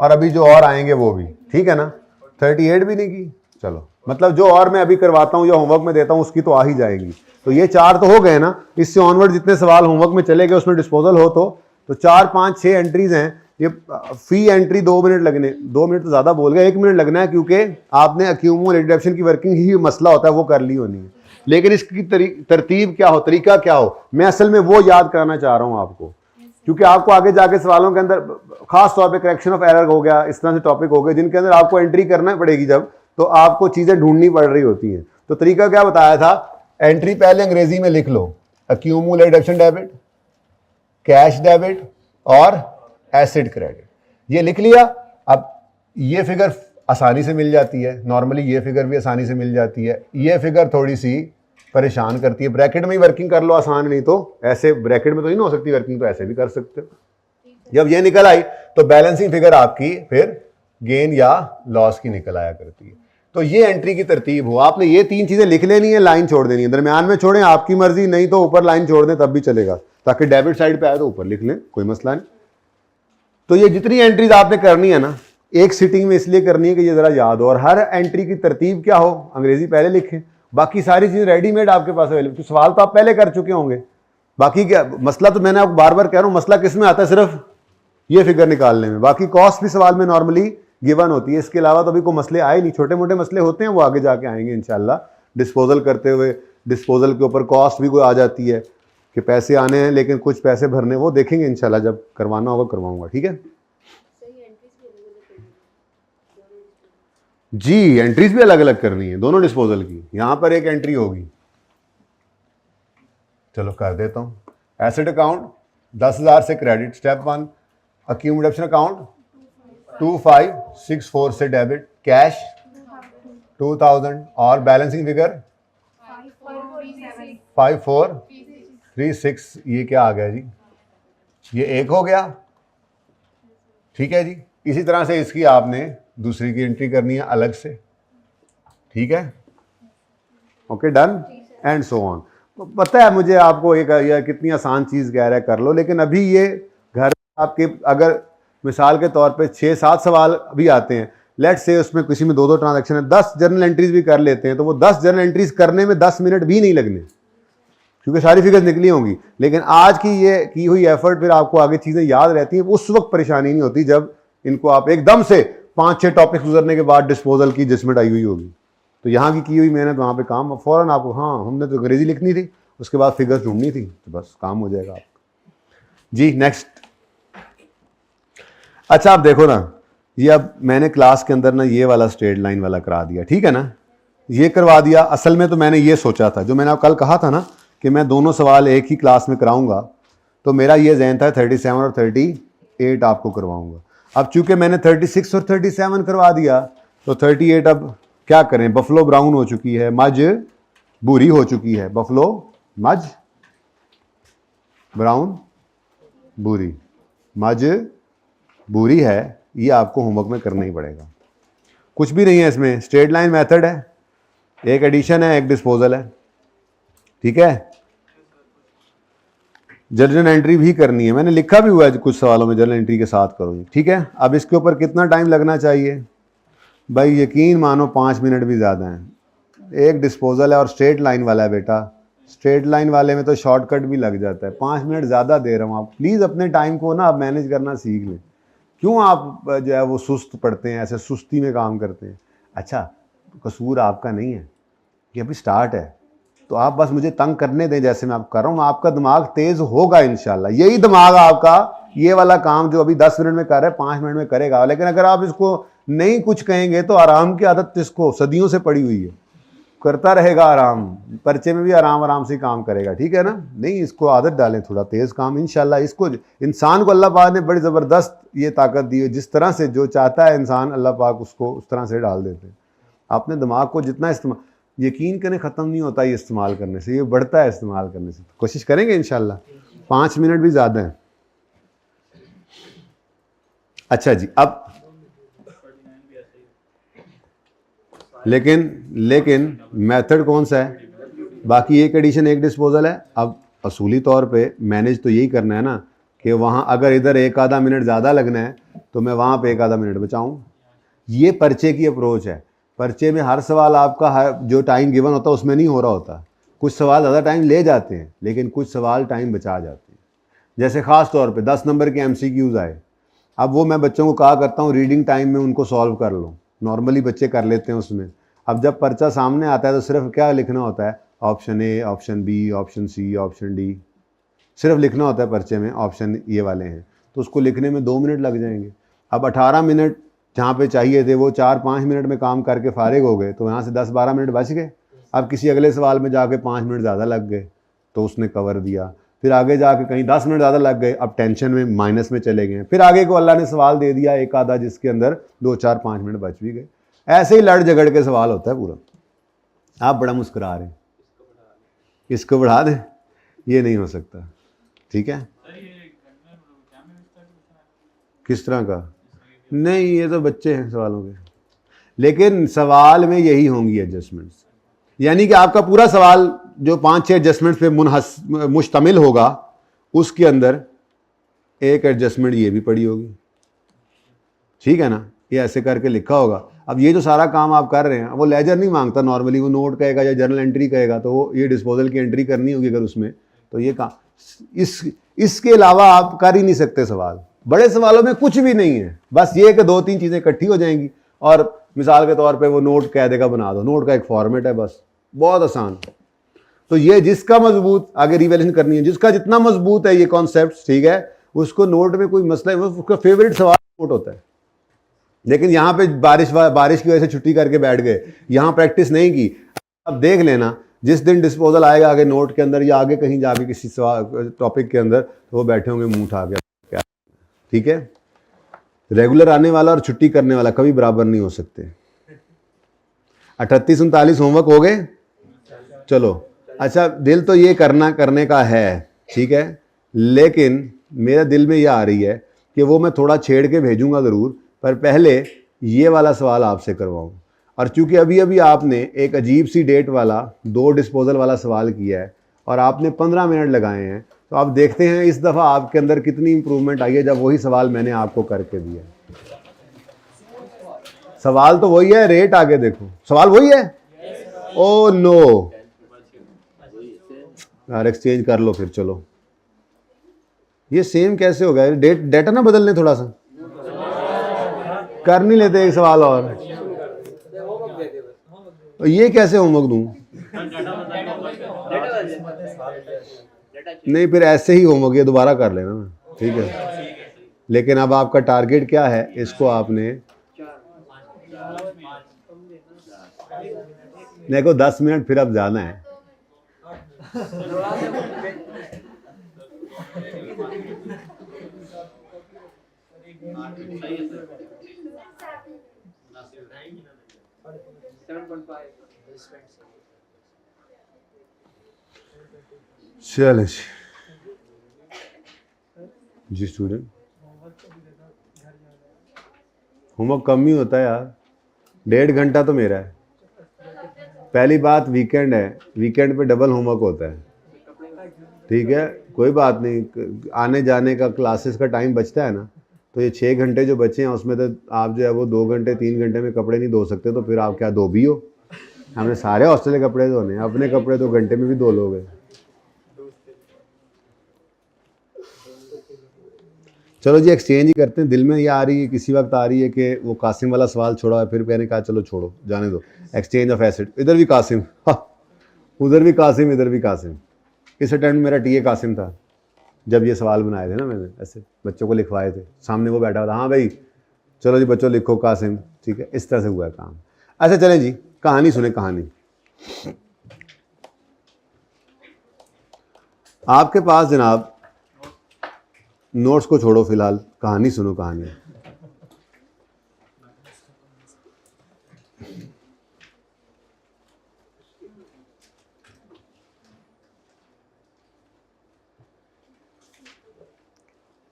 और अभी जो और आएंगे वो भी, ठीक है ना। 38 भी नहीं की। चलो, मतलब जो और मैं अभी करवाता हूँ या होमवर्क में देता हूँ उसकी तो आ ही जाएगी। तो ये 4 तो हो गए ना। इससे ऑनवर्ड जितने सवाल होमवर्क में चले गए उसमें डिस्पोजल हो तो 4, 5, 6 एंट्रीज हैं। ये फी एंट्री 2 मिनट लगने, 2 मिनट तो ज़्यादा बोल गए, 1 मिनट लगना है, क्योंकि आपने एक्यूमुलेटेड डेप्रिसिएशन की वर्किंग ही मसला होता है वो कर ली होनी है। लेकिन इसकी तरतीब क्या हो, तरीका क्या हो, मैं असल में वो याद कराना चाह रहा हूँ आपको, क्योंकि आपको आगे जाके सवालों के अंदर खास तौर पे करेक्शन ऑफ एरर हो गया, इस तरह से टॉपिक हो गए जिनके अंदर आपको एंट्री करना पड़ेगी, जब तो आपको चीज़ें ढूंढनी पड़ रही होती हैं। तो तरीका क्या बताया था? एंट्री पहले अंग्रेजी में लिख लो, accumulated depreciation debit, cash debit और एसिड क्रेडिट, ये लिख लिया। अब ये फिगर आसानी से मिल जाती है, नॉर्मली ये फिगर भी आसानी से मिल जाती है, ये फिगर थोड़ी सी परेशान करती है। ब्रैकेट में ही वर्किंग कर लो आसान, नहीं तो ऐसे ब्रैकेट में तो नहीं हो सकती वर्किंग, तो ऐसे भी कर सकते हो। जब ये निकल आई तो बैलेंसिंग फिगर आपकी फिर गेन या लॉस की निकल आया करती है। तो ये एंट्री की तरतीब हो, आपने ये 3 चीजें लिख लेनी है, लाइन छोड़ देनी है, दरमियान में छोड़ें आपकी मर्जी, नहीं तो ऊपर लाइन छोड़ दें तब भी चलेगा, ताकि डेबिट साइड पे आए तो ऊपर लिख लें, कोई मसला नहीं। तो ये जितनी एंट्रीज आपने करनी है ना, एक सिटिंग में इसलिए करनी है कि ये जरा याद हो, और हर एंट्री की तरतीब क्या हो, अंग्रेजी पहले लिखें, बाकी सारी चीजें रेडीमेड आपके पास अवेलेबल। तो सवाल तो आप पहले कर चुके होंगे, बाकी क्या मसला, तो मैंने आपको बार बार कह रहा हूं, मसला किस में आता है? सिर्फ ये फिगर निकालने में। बाकी कॉस्ट भी सवाल में नॉर्मली गिवन होती है, इसके अलावा तो अभी कोई मसले आए नहीं, छोटे मोटे मसले होते हैं वो आगे जाके आएंगे इंशाल्लाह। डिस्पोजल करते हुए डिस्पोजल के ऊपर कॉस्ट भी कोई आ जाती है कि पैसे आने हैं लेकिन कुछ पैसे भरने, वो देखेंगे इंशाल्लाह, जब करवाना होगा करवाऊंगा, ठीक है जी। एंट्रीज भी अलग अलग करनी है दोनों डिस्पोजल की, यहां पर एक एंट्री होगी, चलो कर देता हूं। एसेट अकाउंट 10,000 से क्रेडिट, स्टेप 1। अक्यूमुलेशन अकाउंट 2564 से डेबिट, कैश 2000, और बैलेंसिंग फिगर 5436। ये क्या आ गया जी? ये एक हो गया, ठीक है जी। इसी तरह से इसकी आपने दूसरी की एंट्री करनी है अलग से, ठीक है, okay done and so on. पता है मुझे आपको एक ये कितनी आसान चीज़ कह रहा है कर लो, लेकिन अभी ये घर आपके अगर मिसाल के तौर पे 6-7 सवाल अभी आते हैं, लेट्स से उसमें किसी में 2-2 ट्रांजैक्शन है, 10 जर्नल एंट्रीज भी कर लेते हैं, तो वो 10 जर्नल एंट्रीज करने में 10 मिनट भी नहीं लगने, क्योंकि सारी फिगर्स निकली होंगी। लेकिन आज की ये की हुई एफर्ट फिर आपको आगे चीज़ें याद रहती हैं, उस वक्त परेशानी नहीं होती जब इनको आप एकदम से 5-6 टॉपिक गुजरने के बाद डिस्पोजल की जजमेंट आई हुई होगी। तो यहाँ की हुई मेहनत वहाँ पे काम फौरन आपको, हाँ हमने तो अंग्रेजी लिखनी थी, उसके बाद फिगर्स ढूंढनी थी, तो बस काम हो जाएगा आपका जी। नेक्स्ट, अच्छा आप देखो ना, ये अब मैंने क्लास के अंदर ना ये वाला स्ट्रेट लाइन वाला करा दिया, ठीक है ना, ये करवा दिया। असल में तो मैंने ये सोचा था, जो मैंने कल कहा था ना कि मैं दोनों सवाल एक ही क्लास में कराऊंगा, तो मेरा ये जहन था 37 और 38 आपको करवाऊंगा। अब चूंकि मैंने 36 और 37 करवा दिया, तो 38 अब क्या करें, बफलो ब्राउन हो चुकी है, मज भूरी हो चुकी है, बफलो मज ब्राउन भूरी, मज भूरी है, ये आपको होमवर्क में करना ही पड़ेगा। कुछ भी नहीं है इसमें, स्ट्रेट लाइन मेथड है, एक एडिशन है एक डिस्पोजल है, ठीक है, जर्नल एंट्री भी करनी है, मैंने लिखा भी हुआ है कुछ सवालों में, जर्नल एंट्री के साथ करो। ठीक है, अब इसके ऊपर कितना टाइम लगना चाहिए भाई, यकीन मानो 5 मिनट भी ज़्यादा हैं। एक डिस्पोजल है और स्ट्रेट लाइन वाला है बेटा, स्ट्रेट लाइन वाले में तो शॉर्टकट भी लग जाता है। 5 मिनट ज़्यादा दे रहा हूँ, आप प्लीज़ अपने टाइम को ना आप मैनेज करना सीख लें। क्यों आप जो है वो सुस्त पड़ते हैं, ऐसे सुस्ती में काम करते हैं। अच्छा, कसूर आपका नहीं है, ये अभी स्टार्ट है, तो आप बस मुझे तंग करने दें जैसे मैं आप कर रहा हूँ, आपका दिमाग तेज़ होगा इंशाल्लाह। यही दिमाग आपका ये वाला काम जो अभी 10 मिनट में कर रहा है 5 मिनट में करेगा। लेकिन अगर आप इसको नहीं कुछ कहेंगे तो आराम की आदत इसको सदियों से पड़ी हुई है, करता रहेगा आराम, पर्चे में भी आराम आराम से काम करेगा। ठीक है ना, नहीं इसको आदत डालें थोड़ा तेज़ काम, इंशाल्लाह। इसको इंसान को अल्लाह पाक ने बड़ी ज़बरदस्त ये ताकत दी है, जिस तरह से जो चाहता है इंसान अल्लाह पाक उसको उस तरह से डाल देते हैं। आपने दिमाग को जितना इस्तेमाल, यकीन करें ख़त्म नहीं होता ये इस्तेमाल करने से, ये बढ़ता है इस्तेमाल करने से। कोशिश करेंगे इंशाल्लाह, 5 मिनट भी ज़्यादा है। अच्छा जी, अब लेकिन मेथड कौन सा है, बाकी एक एडिशन एक डिस्पोजल है। अब असूली तौर पे मैनेज तो यही करना है ना कि वहाँ अगर इधर एक आधा मिनट ज़्यादा लगना है तो मैं वहाँ पे एक आधा मिनट बचाऊँ। ये पर्चे की अप्रोच है। पर्चे में हर सवाल आपका जो टाइम गिवन होता है उसमें नहीं हो रहा होता, कुछ सवाल ज़्यादा टाइम ले जाते हैं लेकिन कुछ सवाल टाइम बचा जाते हैं। जैसे ख़ास तौर पे 10 नंबर के MCQs आए, अब वो मैं बच्चों को कहा करता हूँ रीडिंग टाइम में उनको सॉल्व कर लो, नॉर्मली बच्चे कर लेते हैं उसमें। अब जब पर्चा सामने आता है तो सिर्फ क्या लिखना होता है, option A, option B, option C, option D, सिर्फ लिखना होता है पर्चे में, ऑप्शन ये वाले हैं, तो उसको लिखने में 2 मिनट लग जाएंगे। अब 18 मिनट जहाँ पे चाहिए थे वो 4-5 मिनट में काम करके फारिग हो गए, तो यहाँ से 10-12 मिनट बच गए। अब किसी अगले सवाल में जाके 5 मिनट ज़्यादा लग गए तो उसने कवर दिया, फिर आगे जाके कहीं 10 मिनट ज़्यादा लग गए, अब टेंशन में माइनस में चले गए, फिर आगे को अल्लाह ने सवाल दे दिया एक आधा जिसके अंदर 2-4-5 मिनट बच भी गए। ऐसे ही लड़ झगड़ के सवाल होता है पूरा। आप बड़ा मुस्कुरा रहे हैं, इसको बढ़ा दें, ये नहीं हो सकता। ठीक है, किस तरह का, नहीं ये तो बच्चे हैं सवालों के, लेकिन सवाल में यही होंगी एडजस्टमेंट्स, यानी कि आपका पूरा सवाल जो 5-6 एडजस्टमेंट्स पे मुश्तमिल होगा उसके अंदर एक एडजस्टमेंट ये भी पड़ी होगी। ठीक है ना, ये ऐसे करके लिखा होगा। अब ये जो सारा काम आप कर रहे हैं वो लेजर नहीं मांगता नॉर्मली, वो नोट कहेगा या जर्नल एंट्री कहेगा, तो वो ये डिस्पोजल की एंट्री करनी होगी अगर उसमें, तो ये काम इसके अलावा आप कर ही नहीं सकते सवाल। बड़े सवालों में कुछ भी नहीं है, बस ये कि 2-3 चीज़ें इकट्ठी हो जाएंगी और मिसाल के तौर पे वो नोट कह देगा बना दो, नोट का एक फॉर्मेट है, बस बहुत आसान। तो ये जिसका मजबूत आगे रिवैल्यूएशन करनी है, जिसका जितना मजबूत है ये कॉन्सेप्ट, ठीक है, उसको नोट में कोई मसला है, उसका फेवरेट सवाल नोट होता है। लेकिन यहाँ पे बारिश की वजह से छुट्टी करके बैठ गए, यहाँ प्रैक्टिस नहीं की। अब देख लेना जिस दिन डिस्पोजल आएगा आगे नोट के अंदर या आगे कहीं जाके किसी टॉपिक के अंदर, तो वो बैठे होंगे मुंह उठा के। ठीक है, रेगुलर आने वाला और छुट्टी करने वाला कभी बराबर नहीं हो सकते। 38-39 होमवर्क हो गए, चलो। अच्छा, दिल तो ये करने का है, ठीक है, लेकिन मेरा दिल में ये आ रही है कि वो मैं थोड़ा छेड़ के भेजूंगा ज़रूर, पर पहले ये वाला सवाल आपसे करवाऊँ। और चूंकि अभी अभी आपने एक अजीब सी डेट वाला 2 डिस्पोजल वाला सवाल किया है और आपने 15 मिनट लगाए हैं, तो आप देखते हैं इस दफ़ा आपके अंदर कितनी इंप्रूवमेंट आई है जब वही सवाल मैंने आपको करके दिया। सवाल तो वही है, रेट आगे देखो, सवाल वही है। ओ नो यार, एक्सचेंज कर लो फिर, चलो। ये सेम कैसे हो गया, डेटा ना बदलने, थोड़ा सा कर नहीं लेते एक सवाल और ये कैसे होमवर्क दूं? नहीं, फिर ऐसे ही होमवर्क ये दोबारा कर लेना ना, ठीक है। लेकिन अब आपका टारगेट क्या है, इसको आपने देखो 10 मिनट फिर अब जाना है। चले जी स्टूडेंट, होमवर्क कम ही होता है यार, 1.5 घंटा तो मेरा है। पहली बात वीकेंड है, वीकेंड पे डबल होमवर्क होता है, ठीक है, कोई बात नहीं, आने जाने का क्लासेस का टाइम बचता है ना, तो ये 6 घंटे जो बचे हैं उसमें तो आप जो है वो 2 घंटे 3 घंटे में कपड़े नहीं धो सकते, तो फिर आप क्या धोबी हो? हमने सारे हॉस्टल के कपड़े धोने हैं, अपने कपड़े 2 घंटे में भी धो लोगे। चलो जी एक्सचेंज ही करते हैं। दिल में ये आ रही है, किसी वक्त आ रही है कि वो कासिम वाला सवाल छोड़ा है, फिर मैंने कहा चलो छोड़ो, जाने दो। एक्सचेंज ऑफ एसिड, इधर भी कासिम, उधर भी कासिम, इधर भी कासिम। इस अटेम्प्ट मेरा टीए कासिम था जब ये सवाल बनाए थे ना, मैंने ऐसे बच्चों को लिखवाए थे, सामने वो बैठा हुआ था, हाँ भाई चलो जी बच्चों लिखो कासिम, ठीक है, इस तरह से हुआ है काम। अच्छा चलें जी, कहानी सुने। कहानी आपके पास जनाब, नोट्स को छोड़ो फिलहाल, कहानी सुनो। कहानी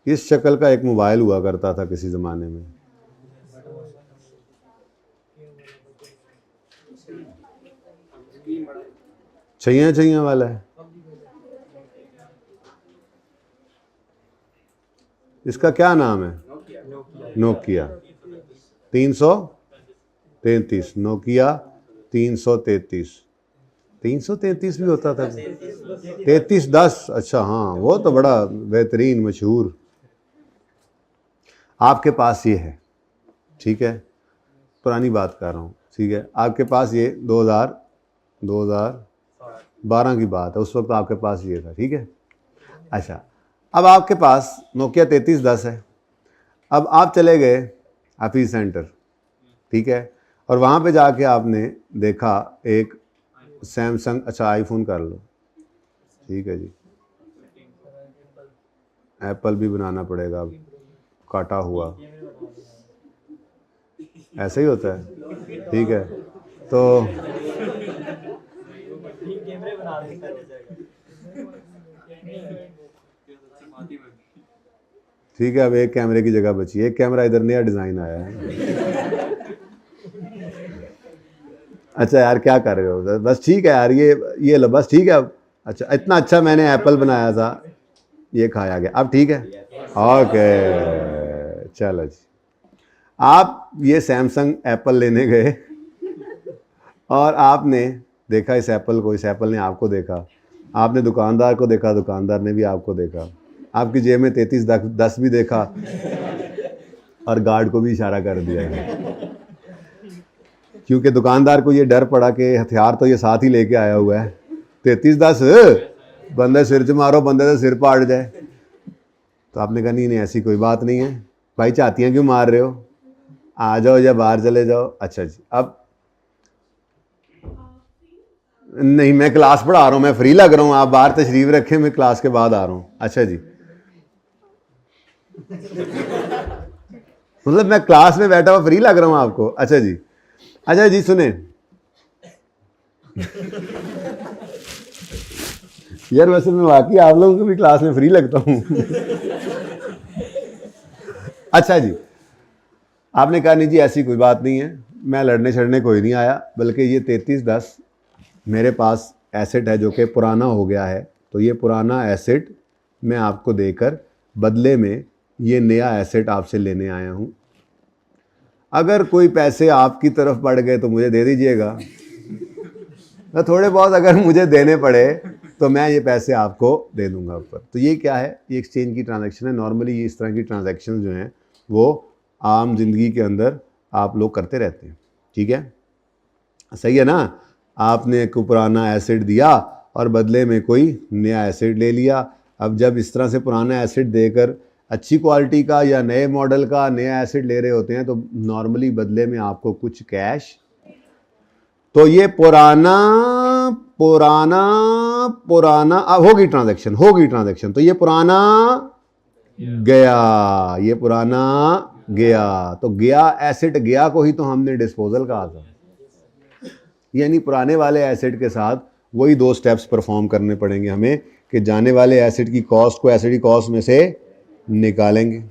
इस शक्ल का एक मोबाइल हुआ करता था किसी ज़माने में, छैया छैया वाला है। इसका क्या नाम है? नोकिया 333, नोकिया 333, 333 भी होता था, 3310, अच्छा हाँ वो तो बड़ा बेहतरीन मशहूर। आपके पास ये है, ठीक है, पुरानी बात कर रहा हूँ, ठीक है, आपके पास ये 2012 की बात है, उस वक्त आपके पास ये था, ठीक है। अच्छा, अब आपके पास नोकिया 3310 है। अब आप चले गए हाफिज़ सेंटर, ठीक है, और वहाँ पे जाके आपने देखा एक सैमसंग, अच्छा आईफोन कर लो, ठीक है जी, एप्पल भी बनाना पड़ेगा अब, काटा हुआ, ऐसे ही होता है, ठीक है, तो ठीक है, अब एक कैमरे की जगह बची, एक कैमरा इधर नया डिज़ाइन आया है। अच्छा यार क्या कर रहे हो, बस ठीक है यार, ये लो बस, ठीक है। अच्छा इतना अच्छा मैंने एप्पल बनाया था, ये खाया गया, अब ठीक है, ओके चलो जी। आप ये सैमसंग एप्पल लेने गए और आपने देखा इस एप्पल को, इस एप्पल ने आपको देखा, आपने दुकानदार को देखा, दुकानदार ने भी आपको देखा, आपकी जेब में 3310 भी देखा और गार्ड को भी इशारा कर दिया, क्योंकि दुकानदार को ये डर पड़ा कि हथियार तो ये साथ ही लेके आया हुआ है, 3310 बंदे सिर च मारो, बंदे का सिर फाड़ जाए। तो आपने कहा नहीं ऐसी कोई बात नहीं है भाई, चाहतियाँ क्यों मार रहे हो, आ जाओ या बाहर चले जाओ। अच्छा जी, अब नहीं मैं क्लास पढ़ा रहा हूँ, मैं फ्री लग रहा हूँ, आप बाहर तशरीफ रखें, मैं क्लास के बाद आ रहा हूँ। अच्छा जी, मतलब मैं क्लास में बैठा हुआ फ्री लग रहा हूँ आपको? अच्छा जी, अच्छा जी सुने यार वैसे मैं वाकई आप लोगों को भी क्लास में फ्री लगता हूँ। अच्छा जी, आपने कहा नहीं जी ऐसी कोई बात नहीं है, मैं लड़ने छड़ने कोई नहीं आया, बल्कि ये 3310 मेरे पास एसेट है जो कि पुराना हो गया है, तो ये पुराना एसेट मैं आपको देकर बदले में ये नया एसेट आपसे लेने आया हूँ। अगर कोई पैसे आपकी तरफ पड़ गए तो मुझे दे दीजिएगा, तो थोड़े बहुत अगर मुझे देने पड़े तो मैं ये पैसे आपको दे दूंगा ऊपर। तो ये क्या है, ये एक्सचेंज की ट्रांजैक्शन है। नॉर्मली इस तरह की ट्रांजैक्शन जो हैं वो आम जिंदगी के अंदर आप लोग करते रहते हैं, ठीक है, सही है ना। आपने एक पुराना एसेट दिया और बदले में कोई नया एसेट ले लिया। अब जब इस तरह से पुराना एसेट देकर अच्छी क्वालिटी का या नए मॉडल का नया एसेट ले रहे होते हैं तो नॉर्मली बदले में आपको कुछ कैश, तो ये पुराना अब होगी ट्रांजैक्शन, तो ये पुराना गया, ये पुराना गया, तो गया एसेट, गया को ही तो हमने डिस्पोजल कहा था, यानी पुराने वाले एसेट के साथ वही 2 स्टेप्स परफॉर्म करने पड़ेंगे हमें कि जाने वाले एसेट की कॉस्ट को एसेट की कॉस्ट में से निकालेंगे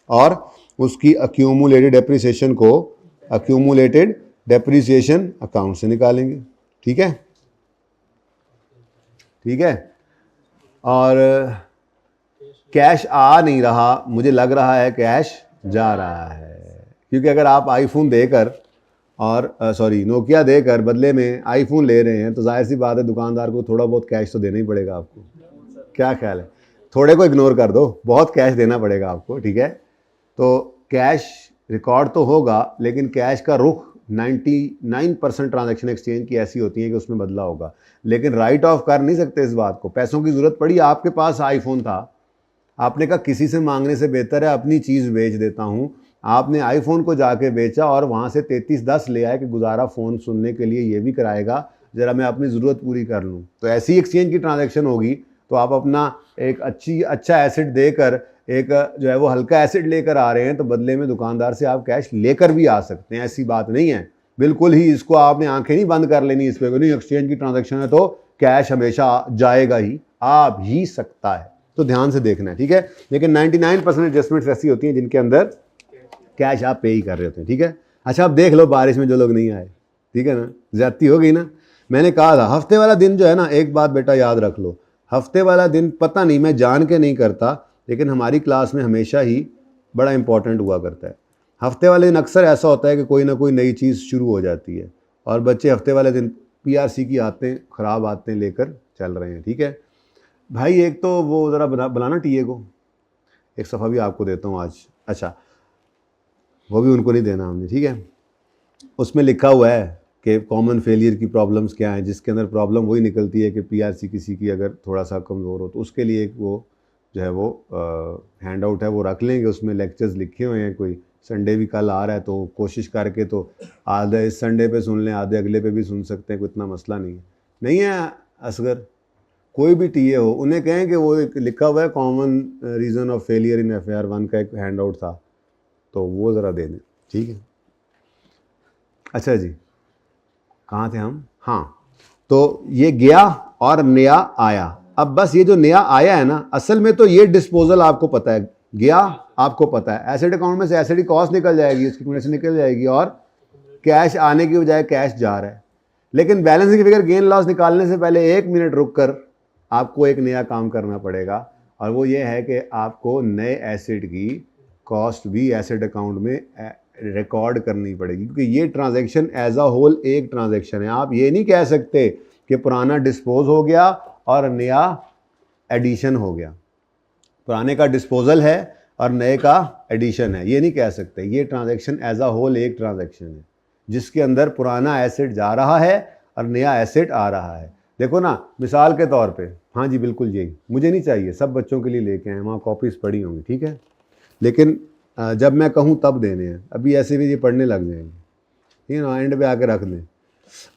और उसकी अक्यूमुलेटेड डेप्रिसिएशन को अक्यूमुलेटेड डेप्रिसिएशन अकाउंट से निकालेंगे, ठीक है, ठीक है। और कैश आ नहीं रहा, मुझे लग रहा है कैश जा रहा है, क्योंकि अगर आप आईफोन देकर और नोकिया देकर बदले में आईफोन ले रहे हैं तो जाहिर सी बात है दुकानदार को थोड़ा बहुत कैश तो देना ही पड़ेगा आपको। क्या ख्याल है? थोड़े को इग्नोर कर दो, बहुत कैश देना पड़ेगा आपको, ठीक है। तो कैश रिकॉर्ड तो होगा, लेकिन कैश का रुख 99% ट्रांजैक्शन एक्सचेंज की ऐसी होती है कि उसमें बदला होगा, लेकिन राइट ऑफ कर नहीं सकते इस बात को। पैसों की ज़रूरत पड़ी, आपके पास आईफोन था, आपने कहा किसी से मांगने से बेहतर है अपनी चीज़ बेच देता हूँ, आपने आईफोन को जाके बेचा और वहाँ से 3310 ले आए कि गुजारा फ़ोन सुनने के लिए ये भी कराएगा, ज़रा मैं अपनी ज़रूरत पूरी कर लूँ। तो ऐसी एक्सचेंज की ट्रांजैक्शन होगी तो आप अपना एक अच्छा एसेट देकर एक जो है वो हल्का एसेट लेकर आ रहे हैं, तो बदले में दुकानदार से आप कैश लेकर भी आ सकते हैं, ऐसी बात नहीं है। बिल्कुल ही इसको आपने आंखें नहीं बंद कर लेनी इस पर, नहीं एक्सचेंज की ट्रांजैक्शन है तो कैश हमेशा जाएगा ही, आ भी सकता है, तो ध्यान से देखना है, ठीक है। लेकिन 99% एडजस्टमेंट्स ऐसी होती हैं जिनके अंदर कैश आप पे ही कर रहे होते हैं, ठीक है। अच्छा, आप देख लो बारिश में जो लोग नहीं आए, ठीक है ना, ज्यादती हो गई ना। मैंने कहा था हफ्ते वाला दिन जो है ना, एक बात बेटा याद रख लो, हफ्ते वाला दिन पता नहीं मैं जान के नहीं करता, लेकिन हमारी क्लास में हमेशा ही बड़ा इंपॉर्टेंट हुआ करता है। हफ्ते वाले दिन अक्सर ऐसा होता है कि कोई ना कोई नई चीज़ शुरू हो जाती है और बच्चे हफ्ते वाले दिन पीआरसी की ख़राब आदतें लेकर चल रहे हैं, ठीक है भाई। एक तो वो ज़रा बनाना टीए को, एक सफ़ा भी आपको देता हूँ आज। अच्छा, वो भी उनको नहीं देना हमने, ठीक है। उसमें लिखा हुआ है कि कॉमन फेलियर की प्रॉब्लम्स क्या हैं, जिसके अंदर प्रॉब्लम वही निकलती है कि पीआरसी किसी की अगर थोड़ा सा कमज़ोर हो तो उसके लिए एक वो जो है वो हैंड आउट है, वो रख लेंगे, उसमें लेक्चर्स लिखे हुए हैं। कोई संडे भी कल आ रहा है तो कोशिश करके तो आधे इस संडे पे सुन लें, आधे अगले पे भी सुन सकते हैं, कोई इतना मसला नहीं है। असगर कोई भी टीए हो उन्हें कहें कि वो एक लिखा हुआ है common reason of failure in FAR 1 का एक हैंड आउट था, तो वो ज़रा दे दें, ठीक है। अच्छा जी, कहाँ थे हम? हाँ, तो ये गया और नया आया। अब बस ये जो नया आया है ना, असल में तो ये डिस्पोजल आपको पता है, गया आपको पता है, एसेट अकाउंट में से एसेट की कॉस्ट निकल जाएगी, उसकी एक्यूमुलेशन निकल जाएगी और कैश आने की बजाय कैश जा रहा है। लेकिन बैलेंसिंग फिगर गेन लॉस निकालने से पहले 1 मिनट रुक कर आपको एक नया काम करना पड़ेगा, और वो ये है कि आपको नए एसेट की कॉस्ट भी एसेट अकाउंट में रिकॉर्ड करनी पड़ेगी, क्योंकि ये ट्रांजैक्शन एज अ होल एक ट्रांजैक्शन है। आप ये नहीं कह सकते कि पुराना डिस्पोज हो गया और नया एडिशन हो गया, पुराने का डिस्पोजल है और नए का एडिशन है, ये नहीं कह सकते। ये ट्रांजैक्शन एज अ होल एक ट्रांजैक्शन है जिसके अंदर पुराना एसेट जा रहा है और नया एसेट आ रहा है। देखो ना, मिसाल के तौर पे, हाँ जी बिल्कुल यही मुझे नहीं चाहिए, सब बच्चों के लिए लेके आए, वहाँ कॉपीज़ पड़ी होंगी, ठीक है, लेकिन जब मैं कहूँ तब देने हैं, अभी ऐसे भी ये पढ़ने लग जाएंगे, ठीक है ना, एंड पे आके रख दें।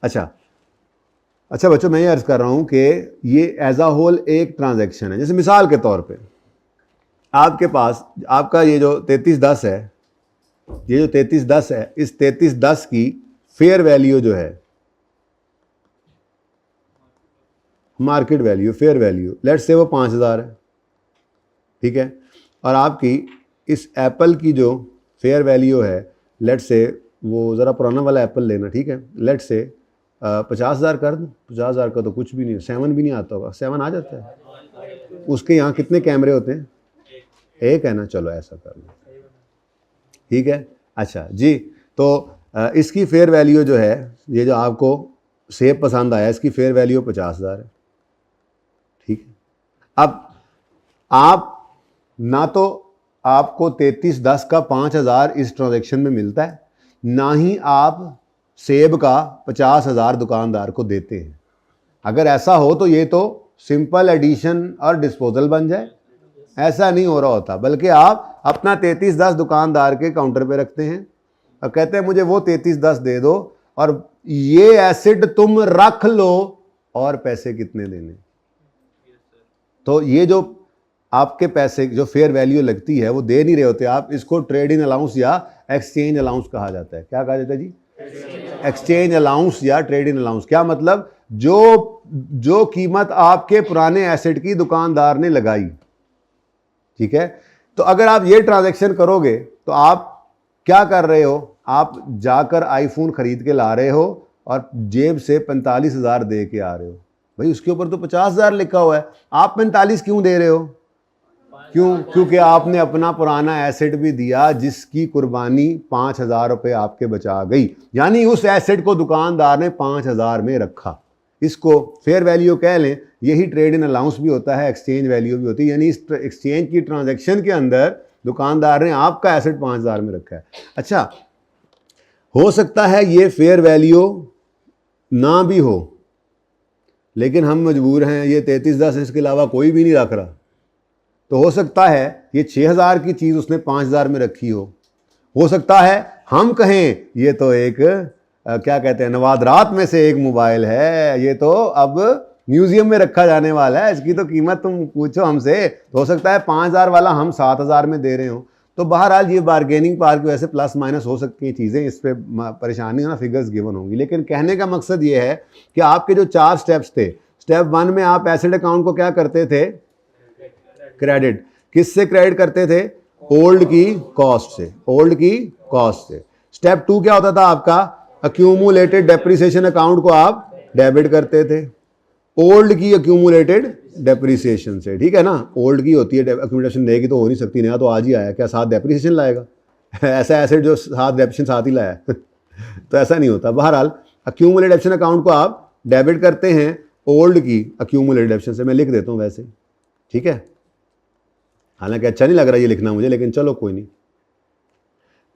अच्छा बच्चों, मैं ये अर्ज़ कर रहा हूँ कि ये एज अ होल एक ट्रांजैक्शन है। जैसे मिसाल के तौर पे आपके पास आपका ये जो 3310 है, ये जो 3310 है, इस 3310 की फेयर वैल्यू जो है, market value, fair value, let's say वो 5000 है, ठीक है, और आपकी इस एप्पल की जो फेयर वैल्यू है, लेट्स से वो ज़रा पुराना वाला एप्पल लेना, ठीक है, लेट्स से 50,000 कर दूँ। 50,000 का तो कुछ भी नहीं, 7 भी नहीं आता होगा, 7 आ जाता है। उसके यहाँ कितने कैमरे होते हैं? एक है ना, चलो ऐसा कर लो, ठीक है। अच्छा जी, तो इसकी फेयर वैल्यू जो है, ये जो आपको सेब पसंद आया, इसकी फेयर वैल्यू 50,000 है, ठीक है। अब आप ना तो आपको 3310 का 5000 इस ट्रांजैक्शन में मिलता है, ना ही आप सेब का 50,000 दुकानदार को देते हैं। अगर ऐसा हो तो ये तो सिंपल एडिशन और डिस्पोजल बन जाए, ऐसा नहीं हो रहा होता, बल्कि आप अपना 3310 दुकानदार के काउंटर पे रखते हैं और कहते हैं मुझे वो 3310 दे दो और ये एसेट तुम रख लो, और पैसे कितने देने। तो ये जो आपके पैसे जो फेयर वैल्यू लगती है वो दे नहीं रहे होते आप, इसको ट्रेड इन अलाउंस या एक्सचेंज अलाउंस कहा जाता है। क्या कहा जाता है जी? एक्सचेंज अलाउंस या ट्रेड इन अलाउंस। क्या मतलब? जो कीमत आपके पुराने एसेट की दुकानदार ने लगाई, ठीक है। तो अगर आप ये ट्रांजैक्शन करोगे तो आप क्या कर रहे हो? आप जाकर आईफोन खरीद के ला रहे हो और जेब से 45,000 दे के आ रहे हो, भाई उसके ऊपर तो 50,000 लिखा हुआ है, आप 45 क्यों दे रहे हो? क्यों? क्योंकि आपने अपना पुराना एसेट भी दिया जिसकी कुर्बानी 5,000 रुपये आपके बचा गई, यानी उस एसेट को दुकानदार ने 5,000 में रखा। इसको फेयर वैल्यू कह लें, यही ट्रेड इन अलाउंस भी होता है, एक्सचेंज वैल्यू भी होती है, यानी इस एक्सचेंज की ट्रांजैक्शन के अंदर दुकानदार ने आपका एसेट 5,000 में रखा है। अच्छा, हो सकता है ये फेयर वैल्यू ना भी हो, लेकिन हम मजबूर हैं, ये 3310 इसके अलावा कोई भी नहीं रख रहा, तो हो सकता है ये 6,000 की चीज़ उसने 5,000 में रखी हो सकता है हम कहें ये तो एक क्या कहते हैं, नवादरात में से एक मोबाइल है, ये तो अब म्यूजियम में रखा जाने वाला है, इसकी तो कीमत तुम पूछो हमसे, तो हो सकता है 5,000 वाला हम 7,000 में दे रहे हो। तो बहरहाल ये बार्गेनिंग पावर की वजह से प्लस माइनस हो सकती हैं चीज़ें, इस पर परेशानी ना, फिगर्स गिवन होंगी, लेकिन कहने का मकसद ये है कि आपके जो 4 स्टेप्स थे, स्टेप 1 में आप एसेट अकाउंट को क्या करते थे? क्रेडिट। किससे क्रेडिट करते थे? ओल्ड की कॉस्ट से, ओल्ड की कॉस्ट से। स्टेप 2 क्या होता था आपका? अक्यूमुलेटेड डेप्रिसिएशन अकाउंट को आप डेबिट करते थे, ओल्ड की अक्यूमुलेटेड डेप्रिसिएशन से, ठीक है ना, ओल्ड की होती है अक्यूमुलेशन, नए की तो हो नहीं सकती, नया तो आज ही आया, क्या साथ डेप्रिसिएशन लाएगा? ऐसा एसेट जो साथ डेप्रिसिएशन साथ ही लाया तो ऐसा नहीं होता। बहरहाल अक्यूमुलेटेड डेप्रिसिएशन अकाउंट को आप डेबिट करते हैं ओल्ड की अक्यूमुलेटेड डेप्रिसिएशन से, मैं लिख देता हूँ वैसे, ठीक है, हालांकि अच्छा नहीं लग रहा ये लिखना मुझे, लेकिन चलो कोई नहीं।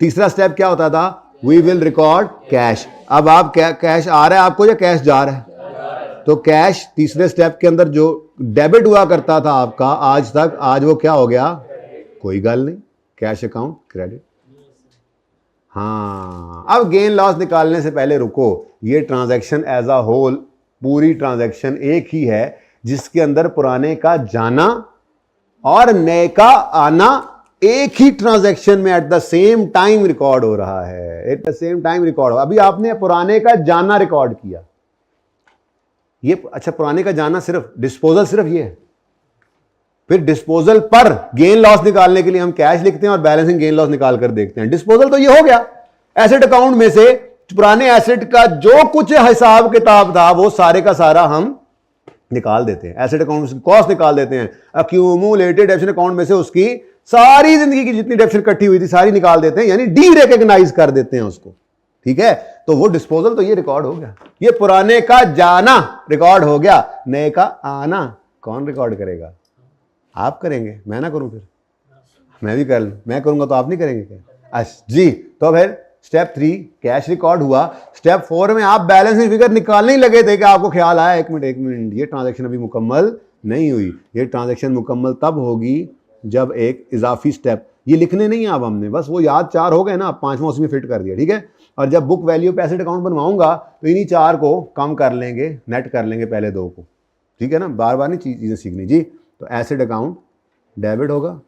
तीसरा स्टेप क्या होता था? We will record cash. अब आप कैश आ रहा है आपको या कैश जा रहा है? तो कैश तीसरे स्टेप के अंदर जो डेबिट हुआ करता था आपका आज तक, आज वो क्या हो गया? कोई गल नहीं, कैश अकाउंट क्रेडिट। हाँ, अब गेन लॉस निकालने से पहले रुको, ये ट्रांजैक्शन एज अ होल, पूरी ट्रांजैक्शन एक ही है जिसके अंदर पुराने का जाना और नए का आना एक ही ट्रांजैक्शन में at the same time record हो रहा है, at the same time record हो। अभी आपने पुराने का जाना रिकॉर्ड किया, ये अच्छा, पुराने का जाना सिर्फ डिस्पोजल सिर्फ ये है, फिर डिस्पोजल पर गेन लॉस निकालने के लिए हम कैश लिखते हैं और बैलेंसिंग गेन लॉस निकाल कर देखते हैं। डिस्पोजल तो ये हो गया, एसेट अकाउंट में से पुराने एसेट का जो कुछ हिसाब किताब था वो सारे का सारा हम निकाल देते हैं, एसेट अकाउंट में कॉस्ट निकाल देते हैं, अक्यूमुलेटेड डेप्रिसिएशन अकाउंट में से उसकी सारी जिंदगी की जितनी डेप्रिसिएशन इकट्ठी हुई थी सारी निकाल देते हैं, यानी डी रिकॉग्नाइज कर देते हैं उसको, ठीक है। तो वो डिस्पोजल तो ये रिकॉर्ड हो गया, ये पुराने का जाना रिकॉर्ड हो गया, नए का आना कौन रिकॉर्ड करेगा? आप करेंगे, मैं ना करूं? फिर मैं भी कर लूं, मैं करूंगा तो आप नहीं करेंगे क्या? अच्छा जी, तो फिर स्टेप 3 कैश रिकॉर्ड हुआ, स्टेप 4 में आप बैलेंसिंग फिगर निकालने ही लगे थे कि आपको ख्याल आया एक मिनट ये ट्रांजैक्शन अभी मुकम्मल नहीं हुई, ये ट्रांजैक्शन मुकम्मल तब होगी जब एक इजाफी स्टेप, ये लिखने नहीं अब हमने, बस वो याद 4 हो गए ना, 5वां उसमें फिट कर दिया, ठीक है। और जब बुक वैल्यू पे एसेट अकाउंट बनवाऊंगा तो इन्हीं 4 को कम कर लेंगे, नेट कर लेंगे पहले 2 को, ठीक है ना, बार बार नहीं चीज़ें सीखनी जी। तो एसेट अकाउंट डेबिट होगा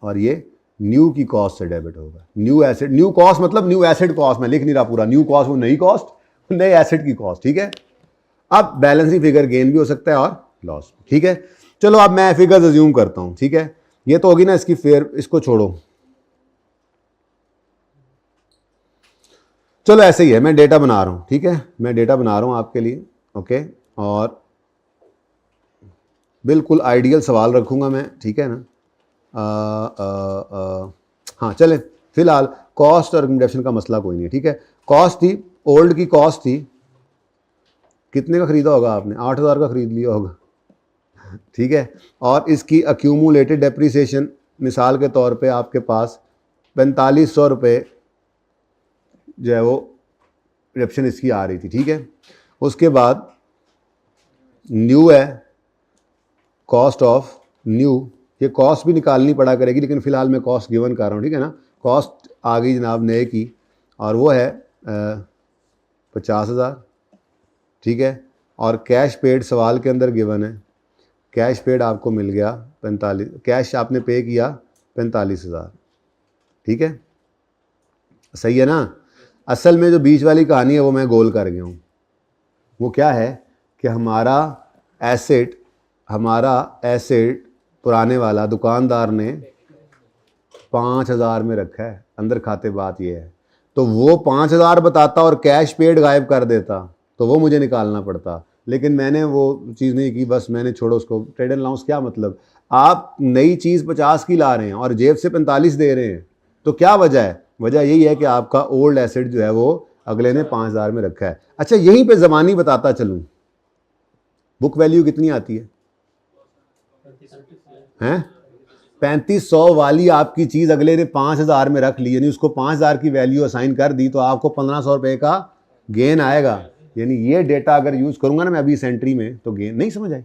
और ये न्यू की कॉस्ट से डेबिट होगा। न्यू एसेट, न्यू कॉस्ट मतलब न्यू एसेट कॉस्ट, मैं लिख नहीं रहा पूरा, न्यू कॉस्ट वो नई कॉस्ट, नए एसेट की कॉस्ट, ठीक है। अब बैलेंसिंग फिगर गेन भी हो सकता है और लॉस, ठीक है। चलो अब मैं फिगर्स अज्यूम करता हूं, ठीक है, ये तो होगी ना इसकी फेयर, इसको छोड़ो, चलो ऐसे ही है, मैं डेटा बना रहा हूं, ठीक है, मैं डेटा बना रहा हूं आपके लिए, ओके, और बिल्कुल आइडियल सवाल रखूंगा मैं, ठीक है ना। हाँ चले, फिलहाल कॉस्ट और रिडक्शन का मसला कोई नहीं है, ठीक है। कॉस्ट थी, ओल्ड की कॉस्ट थी, कितने का खरीदा होगा आपने? 8,000 का खरीद लिया होगा, ठीक है। और इसकी अक्यूमुलेटेड डेप्रिसिएशन मिसाल के तौर पे आपके पास 4500 रुपये जो है वो रिडक्शन इसकी आ रही थी, ठीक है। उसके बाद न्यू है, कॉस्ट ऑफ न्यू, ये कॉस्ट भी निकालनी पड़ा करेगी, लेकिन फिलहाल मैं कॉस्ट गिवन कर रहा हूँ, ठीक है ना। कॉस्ट आ गई जनाब नए की, और वो है 50,000, ठीक है। और कैश पेड सवाल के अंदर गिवन है, कैश पेड आपको मिल गया 45, कैश आपने पे किया 45,000, ठीक है, सही है ना। असल में जो बीच वाली कहानी है वो मैं गोल कर गया हूँ, वो क्या है कि हमारा एसेट पुराने वाला दुकानदार ने 5,000 में रखा है, अंदर खाते बात ये है तो वो 5,000 बताता और कैश पेड गायब कर देता तो वो मुझे निकालना पड़ता, लेकिन मैंने वो चीज़ नहीं की, बस मैंने छोड़ो उसको। ट्रेड एंड लॉस क्या मतलब, आप नई चीज़ 50 की ला रहे हैं और जेब से 45 दे रहे हैं, तो क्या वजह है? वजह यही है कि आपका ओल्ड एसेट जो है वो अगले ने 5,000 में रखा है। अच्छा, यहीं पे ज़मानी बताता चलूँ, बुक वैल्यू कितनी आती है? 3500 वाली आपकी चीज़ अगले ने 5,000 में रख ली, यानी उसको 5,000 की वैल्यू असाइन कर दी, तो आपको 1,500 रुपये का गेन आएगा। यानी ये डेटा अगर यूज़ करूंगा ना मैं अभी इस एंट्री में, तो गेन नहीं समझ आई?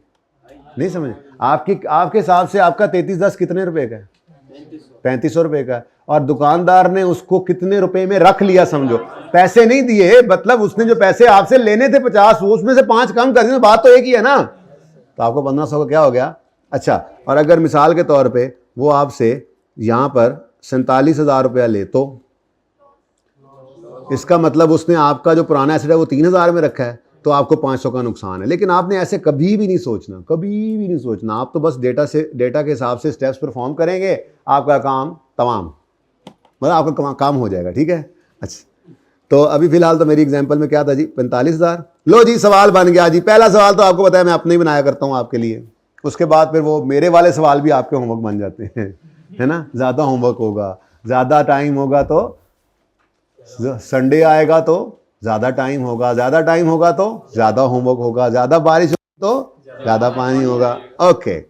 नहीं समझ? आपके हिसाब से आपका 3310 कितने रुपए का है? 3500 रुपये का। और दुकानदार ने उसको कितने रुपए में रख लिया? समझो, पैसे नहीं दिए, मतलब उसने जो पैसे आपसे लेने थे 50, उसमें से 5 कम कर दिए, बात तो एक ही है ना। तो आपको 1,500 का क्या हो गया? अच्छा, और अगर मिसाल के तौर पे वो आपसे यहां पर 47,000 रुपया ले, तो इसका मतलब उसने आपका जो पुराना एसेट है वो 3,000 में रखा है, तो आपको 500 का नुकसान है। लेकिन आपने ऐसे कभी भी नहीं सोचना, कभी भी नहीं सोचना। आप तो बस डेटा के हिसाब से स्टेप्स परफॉर्म करेंगे, आपका काम तमाम, मतलब आपका काम हो जाएगा। ठीक है, अच्छा, तो अभी फिलहाल तो मेरी एग्जांपल में क्या था जी? 45,000। लो जी, सवाल बन गया जी। पहला सवाल तो आपको पता है मैं अपने ही बनाया करता हूँ आपके लिए, उसके बाद फिर वो मेरे वाले सवाल भी आपके होमवर्क बन जाते हैं, है ना। ज़्यादा होमवर्क होगा, ज़्यादा टाइम होगा तो संडे आएगा तो ज़्यादा टाइम होगा, ज़्यादा टाइम होगा तो ज़्यादा होमवर्क होगा, ज़्यादा बारिश होगी तो ज़्यादा पानी होगा। ओके,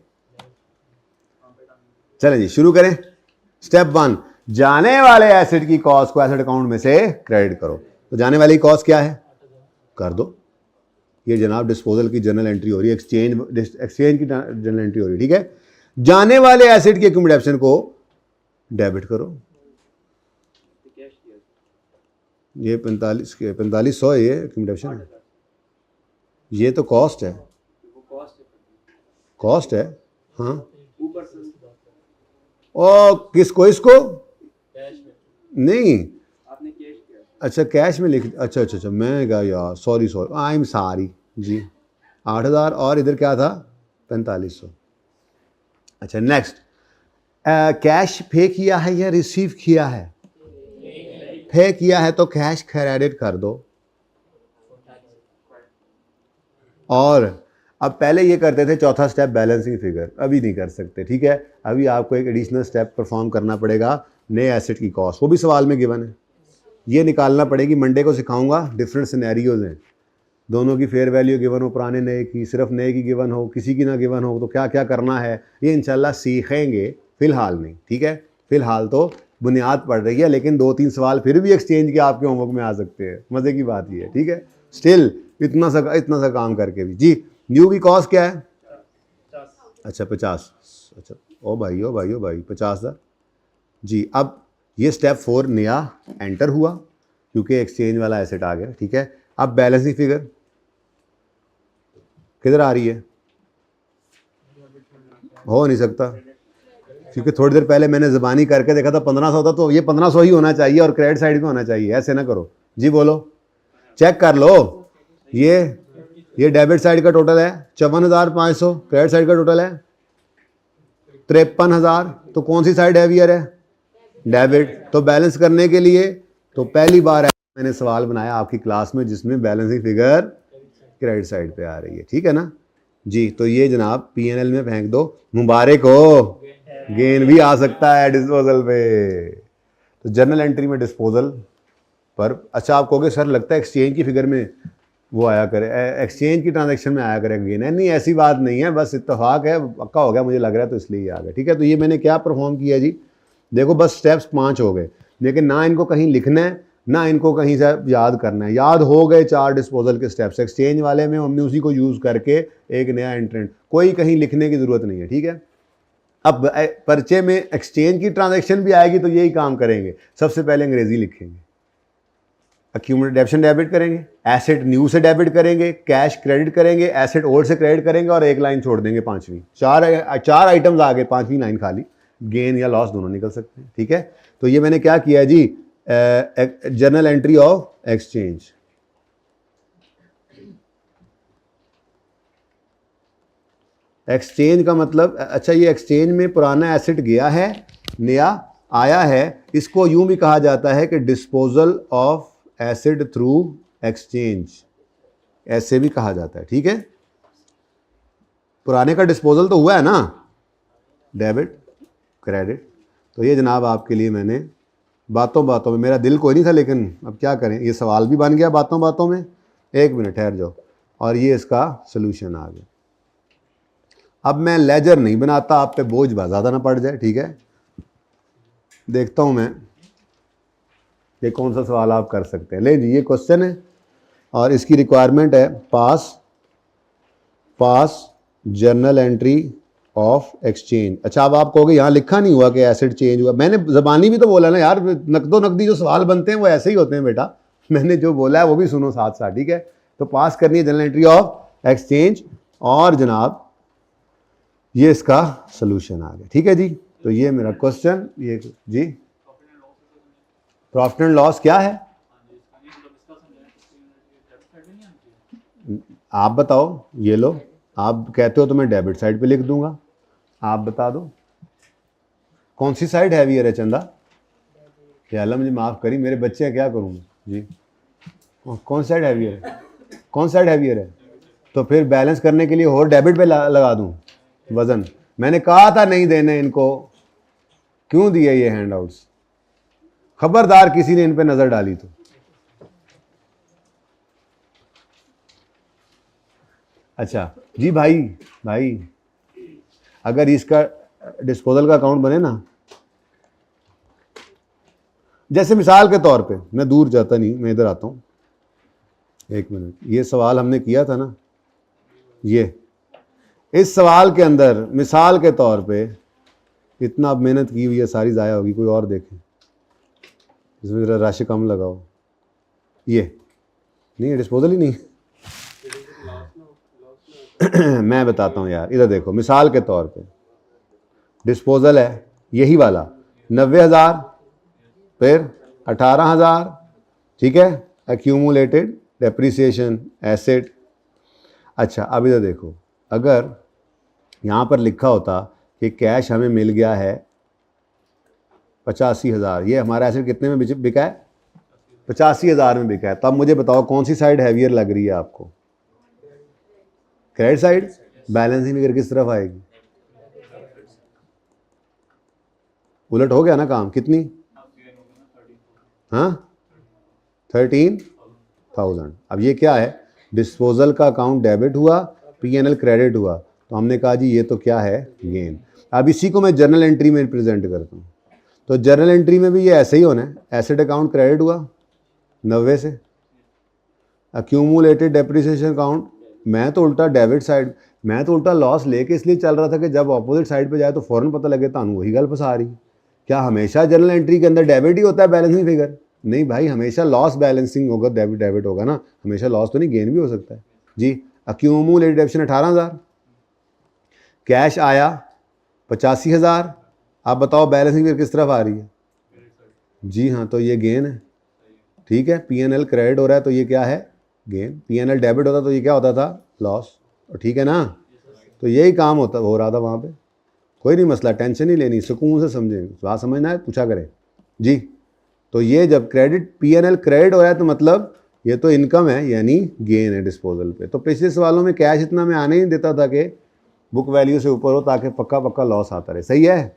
चलें जी, शुरू करें। स्टेप 1, जाने वाले एसेट की कॉस्ट को एसेट अकाउंट में से क्रेडिट करो। तो जाने वाली कॉस्ट क्या है? कर दो। ये जनाब डिस्पोजल की जर्नल एंट्री हो रही है, एक्सचेंज की जर्नल एंट्री हो रही है। ठीक है, जाने वाले एसेट की एक्यूमुलेशन को डेबिट करो। ये 4500 है, ये एक्यूमुलेशन, ये तो कॉस्ट है, कॉस्ट है। हाँ, और किसको? इसको नहीं, अच्छा कैश में लिख, अच्छा, मैं क्या यार, सॉरी आई एम सॉरी जी। 8,000 और इधर क्या था? 4500। अच्छा, नेक्स्ट, कैश पे किया है या रिसीव किया है? पे किया है तो कैश क्रेडिट कर दो। और अब पहले ये करते थे चौथा स्टेप बैलेंसिंग फिगर, अभी नहीं कर सकते। ठीक है, अभी आपको एक एडिशनल स्टेप परफॉर्म करना पड़ेगा, नए एसेट की कॉस्ट, वो भी सवाल में गिवन है, ये निकालना पड़ेगी। मंडे को सिखाऊंगा, डिफरेंट सिनेरियोज हैं, दोनों की फेयर वैल्यू गिवन हो, पुराने नए की, सिर्फ नए की गिवन हो, किसी की ना गिवन हो, तो क्या क्या करना है ये इंशाल्लाह सीखेंगे, फिलहाल नहीं। ठीक है, फिलहाल तो बुनियाद पड़ रही है, लेकिन 2-3 सवाल फिर भी एक्सचेंज के आपके होमवर्क में आ सकते हैं। मज़े की बात ये है। ठीक है, स्टिल इतना सा काम करके भी जी। न्यू की कॉस्ट क्या है? अच्छा 50। अच्छा, ओ भाई 50,000 जी। अब ये स्टेप 4 नया एंटर हुआ क्योंकि एक्सचेंज वाला एसेट आ गया। ठीक है, अब बैलेंसिंग फिगर किधर आ रही है? हो नहीं सकता, क्योंकि थोड़ी देर पहले मैंने ज़बानी करके देखा था 1500 था, तो ये 1500 ही होना चाहिए और क्रेडिट साइड में होना चाहिए। ऐसे ना करो जी, बोलो, चेक कर लो। ये डेबिट साइड का टोटल है 54,500, क्रेडिट साइड का टोटल है 53,000। तो कौन सी साइड हैवियर है? डेबिट। तो बैलेंस करने के लिए तो पहली बार मैंने सवाल बनाया आपकी क्लास में जिसमें बैलेंसिंग फिगर क्रेडिट साइड पे आ रही है। ठीक है ना जी। तो ये जनाब P&L में फेंक दो, मुबारक हो, गेन भी आ सकता है डिस्पोजल पे। तो जर्नल एंट्री में डिस्पोजल पर, अच्छा आप कहोगे सर लगता है एक्सचेंज की फिगर में वो आया करे, एक्सचेंज की ट्रांजैक्शन में आया करेगा गेन है? नहीं, ऐसी बात नहीं है, बस इत्तेफाक है, पक्का हो गया मुझे लग रहा है, तो इसलिए आ गया। ठीक है, तो ये मैंने क्या परफॉर्म किया जी? देखो बस स्टेप्स 5 हो गए, लेकिन ना इनको कहीं लिखना है ना इनको कहीं से याद करना है। याद हो गए 4 डिस्पोजल के स्टेप्स, एक्सचेंज वाले में हमने उसी को यूज़ करके एक नया एंट्रेंट, कोई कहीं लिखने की ज़रूरत नहीं है। ठीक है, अब पर्चे में एक्सचेंज की ट्रांजैक्शन भी आएगी तो यही काम करेंगे, सबसे पहले अंग्रेजी लिखेंगे, एक्यूमुलेट डेबिशन डेबिट करेंगे, एसेट न्यू से डेबिट करेंगे, कैश क्रेडिट करेंगे, एसेट ओल्ड से क्रेडिट करेंगे, और एक लाइन छोड़ देंगे पांचवी। चार आइटम्स आ गए, पांचवी लाइन खाली, गेन या लॉस दोनों निकल सकते हैं। ठीक है, तो ये मैंने क्या किया जी, journal entry of exchange. Exchange का मतलब, अच्छा ये एक्सचेंज में पुराना एसेट गया है, नया आया है, इसको यूं भी कहा जाता है कि disposal of acid through exchange, ऐसे भी कहा जाता है, ठीक है। पुराने का डिस्पोजल तो हुआ है ना, डेबिट क्रेडिट। तो ये जनाब आपके लिए मैंने बातों बातों में, मेरा दिल कोई नहीं था लेकिन अब क्या करें, ये सवाल भी बन गया बातों बातों में। एक मिनट ठहर जाओ, और ये इसका सोल्यूशन आ गया। अब मैं लेजर नहीं बनाता, आप पे बोझ ज़्यादा ना पड़ जाए, ठीक है। देखता हूँ मैं ये कौन सा सवाल आप कर सकते हैं। ले जी, ये क्वेश्चन है और इसकी रिक्वायरमेंट है पास जर्नल एंट्री ऑफ एक्सचेंज। अच्छा, अब आप कहोगे यहाँ लिखा नहीं हुआ कि एसिड चेंज हुआ। मैंने ज़बानी भी तो बोला ना यार, नकदो नकदी जो सवाल बनते हैं वो ऐसे ही होते हैं बेटा। मैंने जो बोला है वो भी सुनो साथ साथ, ठीक है। तो पास करनी है जनरल एंट्री ऑफ एक्सचेंज, और जनाब ये इसका सोल्यूशन आ गया, ठीक है जी। तो ये मेरा क्वेश्चन, ये जी प्रॉफिट एंड लॉस क्या है आप बताओ। ये लो, आप कहते हो तो मैं डेबिट साइड पे लिख दूंगा, आप बता दो कौन सी साइड हैवियर है चंदा। या अल्लाह मुझे माफ़ करी, मेरे बच्चे हैं, क्या करूँ जी। कौन साइड हैवियर है, कौन साइड हैवियर है? तो फिर बैलेंस करने के लिए और डेबिट पे लगा दूँ वज़न। मैंने कहा था नहीं देने इनको, क्यों दिए ये हैंड आउट्स? खबरदार किसी ने इन पे नज़र डाली तो। अच्छा जी भाई, अगर इसका डिस्पोजल का अकाउंट बने ना, जैसे मिसाल के तौर पे, मैं दूर जाता नहीं, मैं इधर आता हूँ, एक मिनट। ये सवाल हमने किया था ना, ये इस सवाल के अंदर मिसाल के तौर पे इतना मेहनत की हुई है सारी ज़ाया होगी। कोई और देखें इसमें ज़रा राशि कम लगाओ। ये नहीं है, डिस्पोजल ही नहीं मैं बताता हूँ यार, इधर देखो, मिसाल के तौर पे डिस्पोजल है यही वाला 90,000, फिर 18,000, ठीक है। Accumulated depreciation asset. अच्छा, अब इधर देखो, अगर यहाँ पर लिखा होता कि कैश हमें मिल गया है 85,000, ये हमारा एसेट कितने में बिका है? 85,000 में बिका है। तो अब मुझे बताओ कौन सी साइड हैवियर लग रही है आपको? Credit side. बैलेंसिंग फिगर किस तरफ आएगी? उलट हो गया ना काम। कितनी? हाँ, 13,000। अब ये क्या है? डिस्पोजल का अकाउंट डेबिट हुआ, पीएनएल क्रेडिट हुआ, तो हमने कहा जी ये तो क्या है? गेन। अब इसी को मैं जर्नल एंट्री में प्रेजेंट करता हूँ। तो जर्नल एंट्री में भी ये ऐसे ही होना है। एसेट अकाउंट क्रेडिट हुआ 90 से, एक्यूमुलेटेड डेप्रिसिएशन अकाउंट, मैं तो उल्टा डेबिट साइड, मैं तो उल्टा लॉस लेके इसलिए चल रहा था कि जब अपोजिट साइड पे जाए तो फ़ौरन पता लगे तानू वही गल फंसा रही। क्या हमेशा जनरल एंट्री के अंदर डेबिट ही होता है बैलेंसिंग फिगर? नहीं भाई, हमेशा लॉस बैलेंसिंग होगा, डेबिट होगा ना, हमेशा लॉस तो नहीं, गेन भी हो सकता है जी। एक्यूमुलेटेड डेप्रिसिएशन 18,000, कैश आया 85,000। आप बताओ बैलेंसिंग फिगर किस तरफ आ रही है? जी हाँ, तो ये गेन है, ठीक है। पीएनएल क्रेडिट हो रहा है तो ये क्या है? गेन। पीएनएल डेबिट होता तो ये क्या होता था? लॉस। ठीक है ना। तो यही काम हो रहा था वहाँ पे। कोई नहीं मसला, टेंशन नहीं लेनी, सुकून से समझें। बात समझना है पूछा करें जी। तो ये जब क्रेडिट पीएनएल क्रेडिट हो रहा है तो मतलब ये तो इनकम है, यानी गेन है डिस्पोजल पे। तो पिछले सवालों में कैश इतना मैं आने ही देता था कि बुक वैल्यू से ऊपर हो ताकि पक्का लॉस आता रहे। सही है।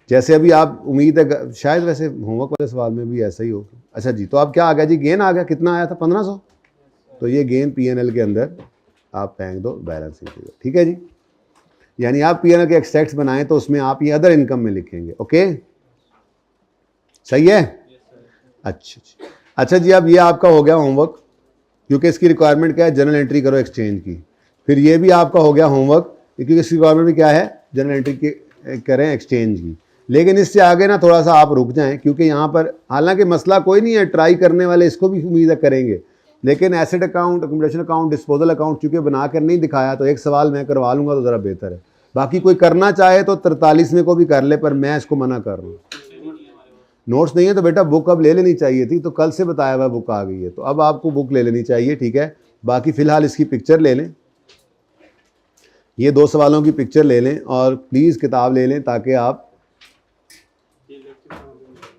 जैसे अभी आप उम्मीद है शायद वैसे होमवर्क वाले सवाल में भी ऐसा ही हो। अच्छा जी, तो अब क्या आ गया जी? गेन आ गया। कितना आया था? 1500। तो ये गेन पीएनएल के अंदर आप फेंक दो बैलेंसिंग फिगर, ठीक है जी। यानी आप पीएनएल के एक्सट्रैक्ट्स बनाएं तो उसमें आप ये अदर इनकम में लिखेंगे। ओके, सही है। अच्छा जी, अब ये आपका हो गया होमवर्क, क्योंकि इसकी रिक्वायरमेंट क्या है? जनरल एंट्री करो एक्सचेंज की। फिर ये भी आपका हो गया होमवर्क, क्योंकि इसकी रिक्वायरमेंट भी क्या है? जनरल एंट्री की करें एक्सचेंज की। लेकिन इससे आगे ना थोड़ा सा आप रुक जाएं, क्योंकि यहाँ पर हालांकि मसला कोई नहीं है, ट्राई करने वाले इसको भी उम्मीद करेंगे, लेकिन asset account, accommodation account, disposal account चूँकि बना कर नहीं दिखाया तो एक सवाल मैं करवा लूँगा तो ज़रा बेहतर है। बाकी कोई करना चाहे तो 43वें को भी कर ले, पर मैं इसको मना कर रहा हूँ। नोट्स नहीं है तो बेटा बुक अब ले लेनी चाहिए थी, तो कल से बताया हुआ बुक आ गई है, तो अब आपको बुक ले लेनी चाहिए, ठीक है। बाकी फ़िलहाल इसकी पिक्चर ले लें। ये 2 सवालों की पिक्चर ले लें और प्लीज़ किताब ले लें ताकि आप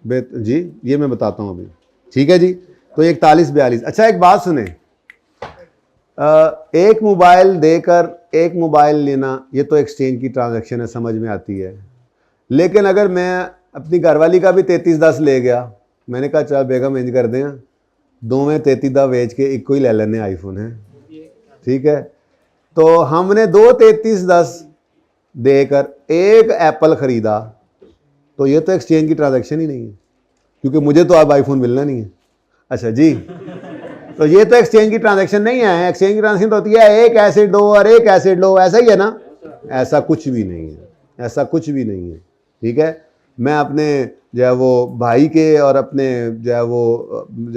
जी ये मैं बताता हूँ अभी, ठीक है जी। तो 41-42। अच्छा एक बात सुने, एक मोबाइल देकर एक मोबाइल लेना ये तो एक्सचेंज की ट्रांजैक्शन है, समझ में आती है। लेकिन अगर मैं अपनी घरवाली का भी 3310 ले गया, मैंने कहा चल बेगम इंज कर दें, दो में 3310 बेच के एक को ही ले लेने आईफोन है, ठीक है। तो हमने 2 3310 देकर एक एप्पल खरीदा, तो ये तो एक्सचेंज की ट्रांजैक्शन ही नहीं है, क्योंकि मुझे तो अब आईफोन मिलना नहीं है। अच्छा जी, तो ये तो एक्सचेंज की ट्रांजैक्शन नहीं है। एक्सचेंज की ट्रांजैक्शन तो होती है एक एसिड दो और एक एसिड लो, ऐसा ही है ना। ऐसा कुछ भी नहीं है, ऐसा कुछ भी नहीं है, ठीक है। मैं अपने जो है वो भाई के और अपने जो है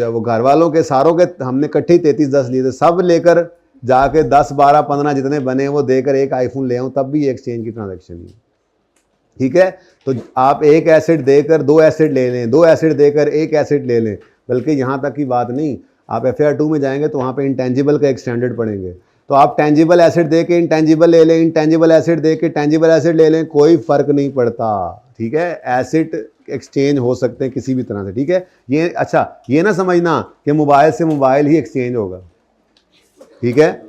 वो घर वालों के सारों के हमने इकट्ठे ही 3310 लिए थे, सब लेकर जाके 10 12 15 जितने बने वो देकर एक आईफोन ले आऊँ, तब भी एक्सचेंज की ट्रांजैक्शन ही है, ठीक है। तो आप एक एसिड देकर 2 एसिड ले लें, 2 एसिड देकर एक एसिड ले लें, बल्कि यहाँ तक की बात नहीं, आप FAR 2 में जाएंगे तो वहाँ पे इंटेंजिबल का एक स्टैंडर्ड पढ़ेंगे। तो आप टेंजिबल एसिड दे के इंटेंजिबल ले लें, इंटेंजिबल एसिड दे के टेंजिबल एसिड ले लें, कोई फर्क नहीं पड़ता, ठीक है। एसिड एक्सचेंज हो सकते हैं किसी भी तरह से, ठीक है। ये अच्छा ये ना समझना कि मोबाइल से मोबाइल ही एक्सचेंज होगा, ठीक है।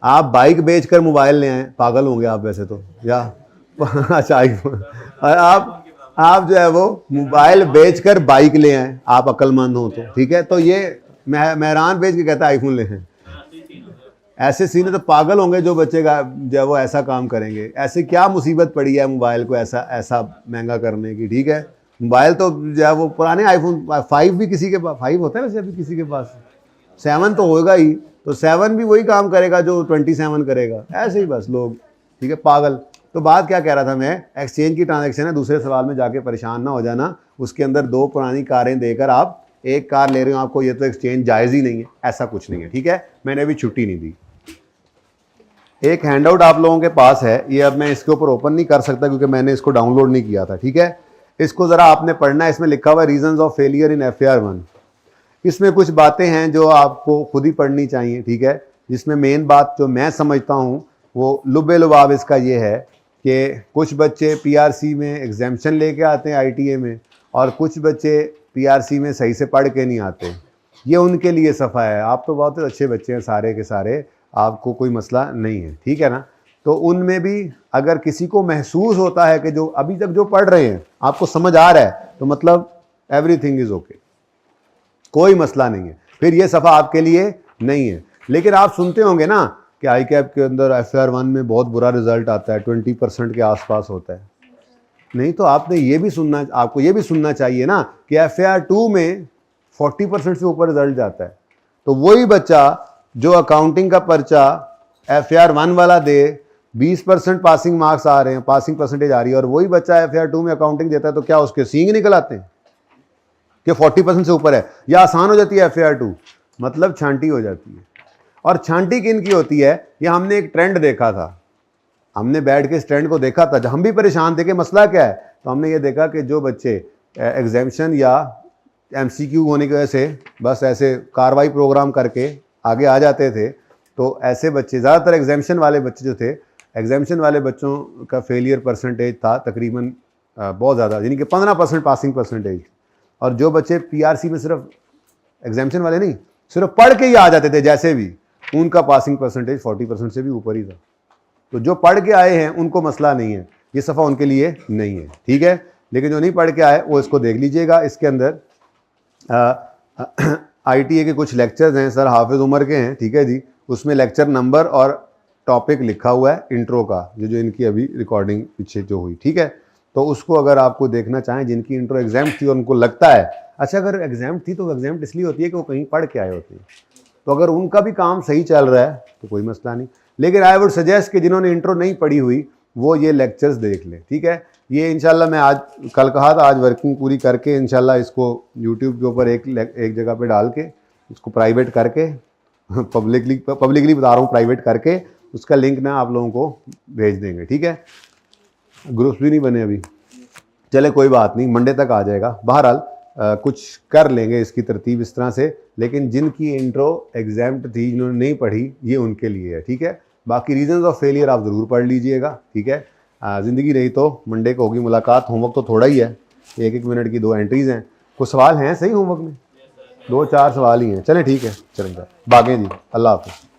आप बाइक बेचकर मोबाइल ले आए, पागल होंगे आप वैसे तो, या अच्छा आप जो है वो मोबाइल बेचकर बाइक ले आए, आप अक्लमंद हो तो, ठीक है। तो ये मेहरान बेच के कहता है आईफोन ले हैं, ऐसे सीने तो पागल होंगे जो बच्चे का जो है वो ऐसा काम करेंगे। ऐसे क्या मुसीबत पड़ी है मोबाइल को ऐसा महंगा करने की, ठीक है। मोबाइल तो जो है वो पुराने आईफोन 5 भी किसी के पास 5 होता है वैसे, अभी किसी के पास 7 तो होगा ही, तो 7 भी वही काम करेगा जो 27 करेगा, ऐसे ही बस लोग, ठीक है, पागल। तो बात क्या कह रहा था मैं, एक्सचेंज की ट्रांजैक्शन है, दूसरे सवाल में जाके परेशान ना हो जाना। उसके अंदर 2 पुरानी कारें देकर आप एक कार ले रहे हो आपको, ये तो एक्सचेंज जायज़ ही नहीं है, ऐसा कुछ नहीं है, ठीक है। मैंने अभी छुट्टी नहीं दी। एक हैंडआउट आप लोगों के पास है, ये अब मैं इसके ऊपर ओपन नहीं कर सकता क्योंकि मैंने इसको डाउनलोड नहीं किया था, ठीक है। इसको ज़रा आपने पढ़ना है, इसमें लिखा हुआ है reasons of failure in FAR 1। इसमें कुछ बातें हैं जो आपको खुद ही पढ़नी चाहिए, ठीक है। जिसमें मेन बात जो मैं समझता हूँ वो लुबे लुबाब इसका ये है कि कुछ बच्चे PRC में एग्जाम्शन लेके आते हैं ITA में, और कुछ बच्चे PRC में सही से पढ़ के नहीं आते। ये उनके लिए सफ़ा है। आप तो बहुत अच्छे बच्चे हैं सारे के सारे, आपको कोई मसला नहीं है, ठीक है ना। तो उनमें भी अगर किसी को महसूस होता है कि जो अभी तक जो पढ़ रहे हैं आपको समझ आ रहा है, तो मतलब एवरीथिंग इज़ ओके, कोई मसला नहीं है, फिर ये सफ़ा आपके लिए नहीं है। लेकिन आप सुनते होंगे ना कि ICAP के अंदर FAR 1 में बहुत बुरा रिजल्ट आता है, 20% के आसपास होता है। नहीं तो आपको ये भी सुनना चाहिए ना कि FAR 2 में 40% से ऊपर रिजल्ट जाता है। तो वही बच्चा जो अकाउंटिंग का पर्चा FAR 1 वाला दे, 20% पासिंग मार्क्स आ रहे हैं, पासिंग परसेंटेज आ रही है, और वही बच्चा FAR 2 में अकाउंटिंग देता है, तो क्या उसके सींग निकल आते हैं कि 40% से ऊपर है, या आसान हो जाती है FAR 2, मतलब छांटी हो जाती है। और छांटी किन की होती है, ये हमने एक ट्रेंड देखा था, हमने बैठ के इस ट्रेंड को देखा था, जब हम भी परेशान थे कि मसला क्या है, तो हमने ये देखा कि जो बच्चे एग्जाम्शन या MCQ होने की वजह से बस ऐसे कार्रवाई प्रोग्राम करके आगे आ जाते थे, तो ऐसे बच्चे ज़्यादातर एग्जाम्शन वाले बच्चे जो थे, एग्जाम्शन वाले बच्चों का फेलियर परसेंटेज था तकरीबन बहुत ज़्यादा, यानी कि 15% पासिंग परसेंटेज। और जो बच्चे PRC में सिर्फ एग्जाम्शन वाले नहीं, सिर्फ पढ़ के ही आ जाते थे जैसे भी, उनका पासिंग परसेंटेज 40% से भी ऊपर ही था। तो जो पढ़ के आए हैं उनको मसला नहीं है, ये सफ़ा उनके लिए नहीं है, ठीक है। लेकिन जो नहीं पढ़ के आए वो इसको देख लीजिएगा। इसके अंदर ITA के कुछ लेक्चर्स हैं, सर हाफिज़ उमर के हैं, ठीक है जी। उसमें लेक्चर नंबर और टॉपिक लिखा हुआ है इंट्रो का, जो इनकी अभी रिकॉर्डिंग पीछे जो हुई, ठीक है। तो उसको अगर आपको देखना चाहें, जिनकी इंट्रो एग्जाम थी और उनको लगता है अच्छा अगर एग्जाम थी तो एग्जाम इसलिए होती है कि वो कहीं पढ़ के आए होते हैं, तो अगर उनका भी काम सही चल रहा है तो कोई मसला नहीं। लेकिन आई वुड सजेस्ट कि जिन्होंने इंट्रो नहीं पढ़ी हुई वो ये लेक्चर्स देख लें, ठीक है। ये इंशाल्लाह मैं आज कल कहा था, आज वर्किंग पूरी करके इंशाल्लाह इसको यूट्यूब के ऊपर एक जगह पे डाल के इसको प्राइवेट करके पब्लिकली बता रहा हूँ, प्राइवेट करके उसका लिंक ना आप लोगों को भेज देंगे, ठीक है। ग्रुप्स भी नहीं बने अभी, चले कोई बात नहीं, मंडे तक आ जाएगा। बहरहाल कुछ कर लेंगे इसकी तरतीब इस तरह से। लेकिन जिनकी इंट्रो एग्जाम थी, जिन्होंने नहीं पढ़ी, ये उनके लिए है, ठीक है। बाकी रीजंस ऑफ फेलियर आप ज़रूर पढ़ लीजिएगा, ठीक है। ज़िंदगी रही तो मंडे को होगी मुलाकात। होमवर्क तो थोड़ा ही है, 1-1 मिनट की 2 एंट्रीज़ हैं। कुछ सवाल हैं सही होमवर्क में? 2-4 सवाल ही हैं। चलें ठीक है, चलें भागें जी। अल्लाह हाफ़िज़।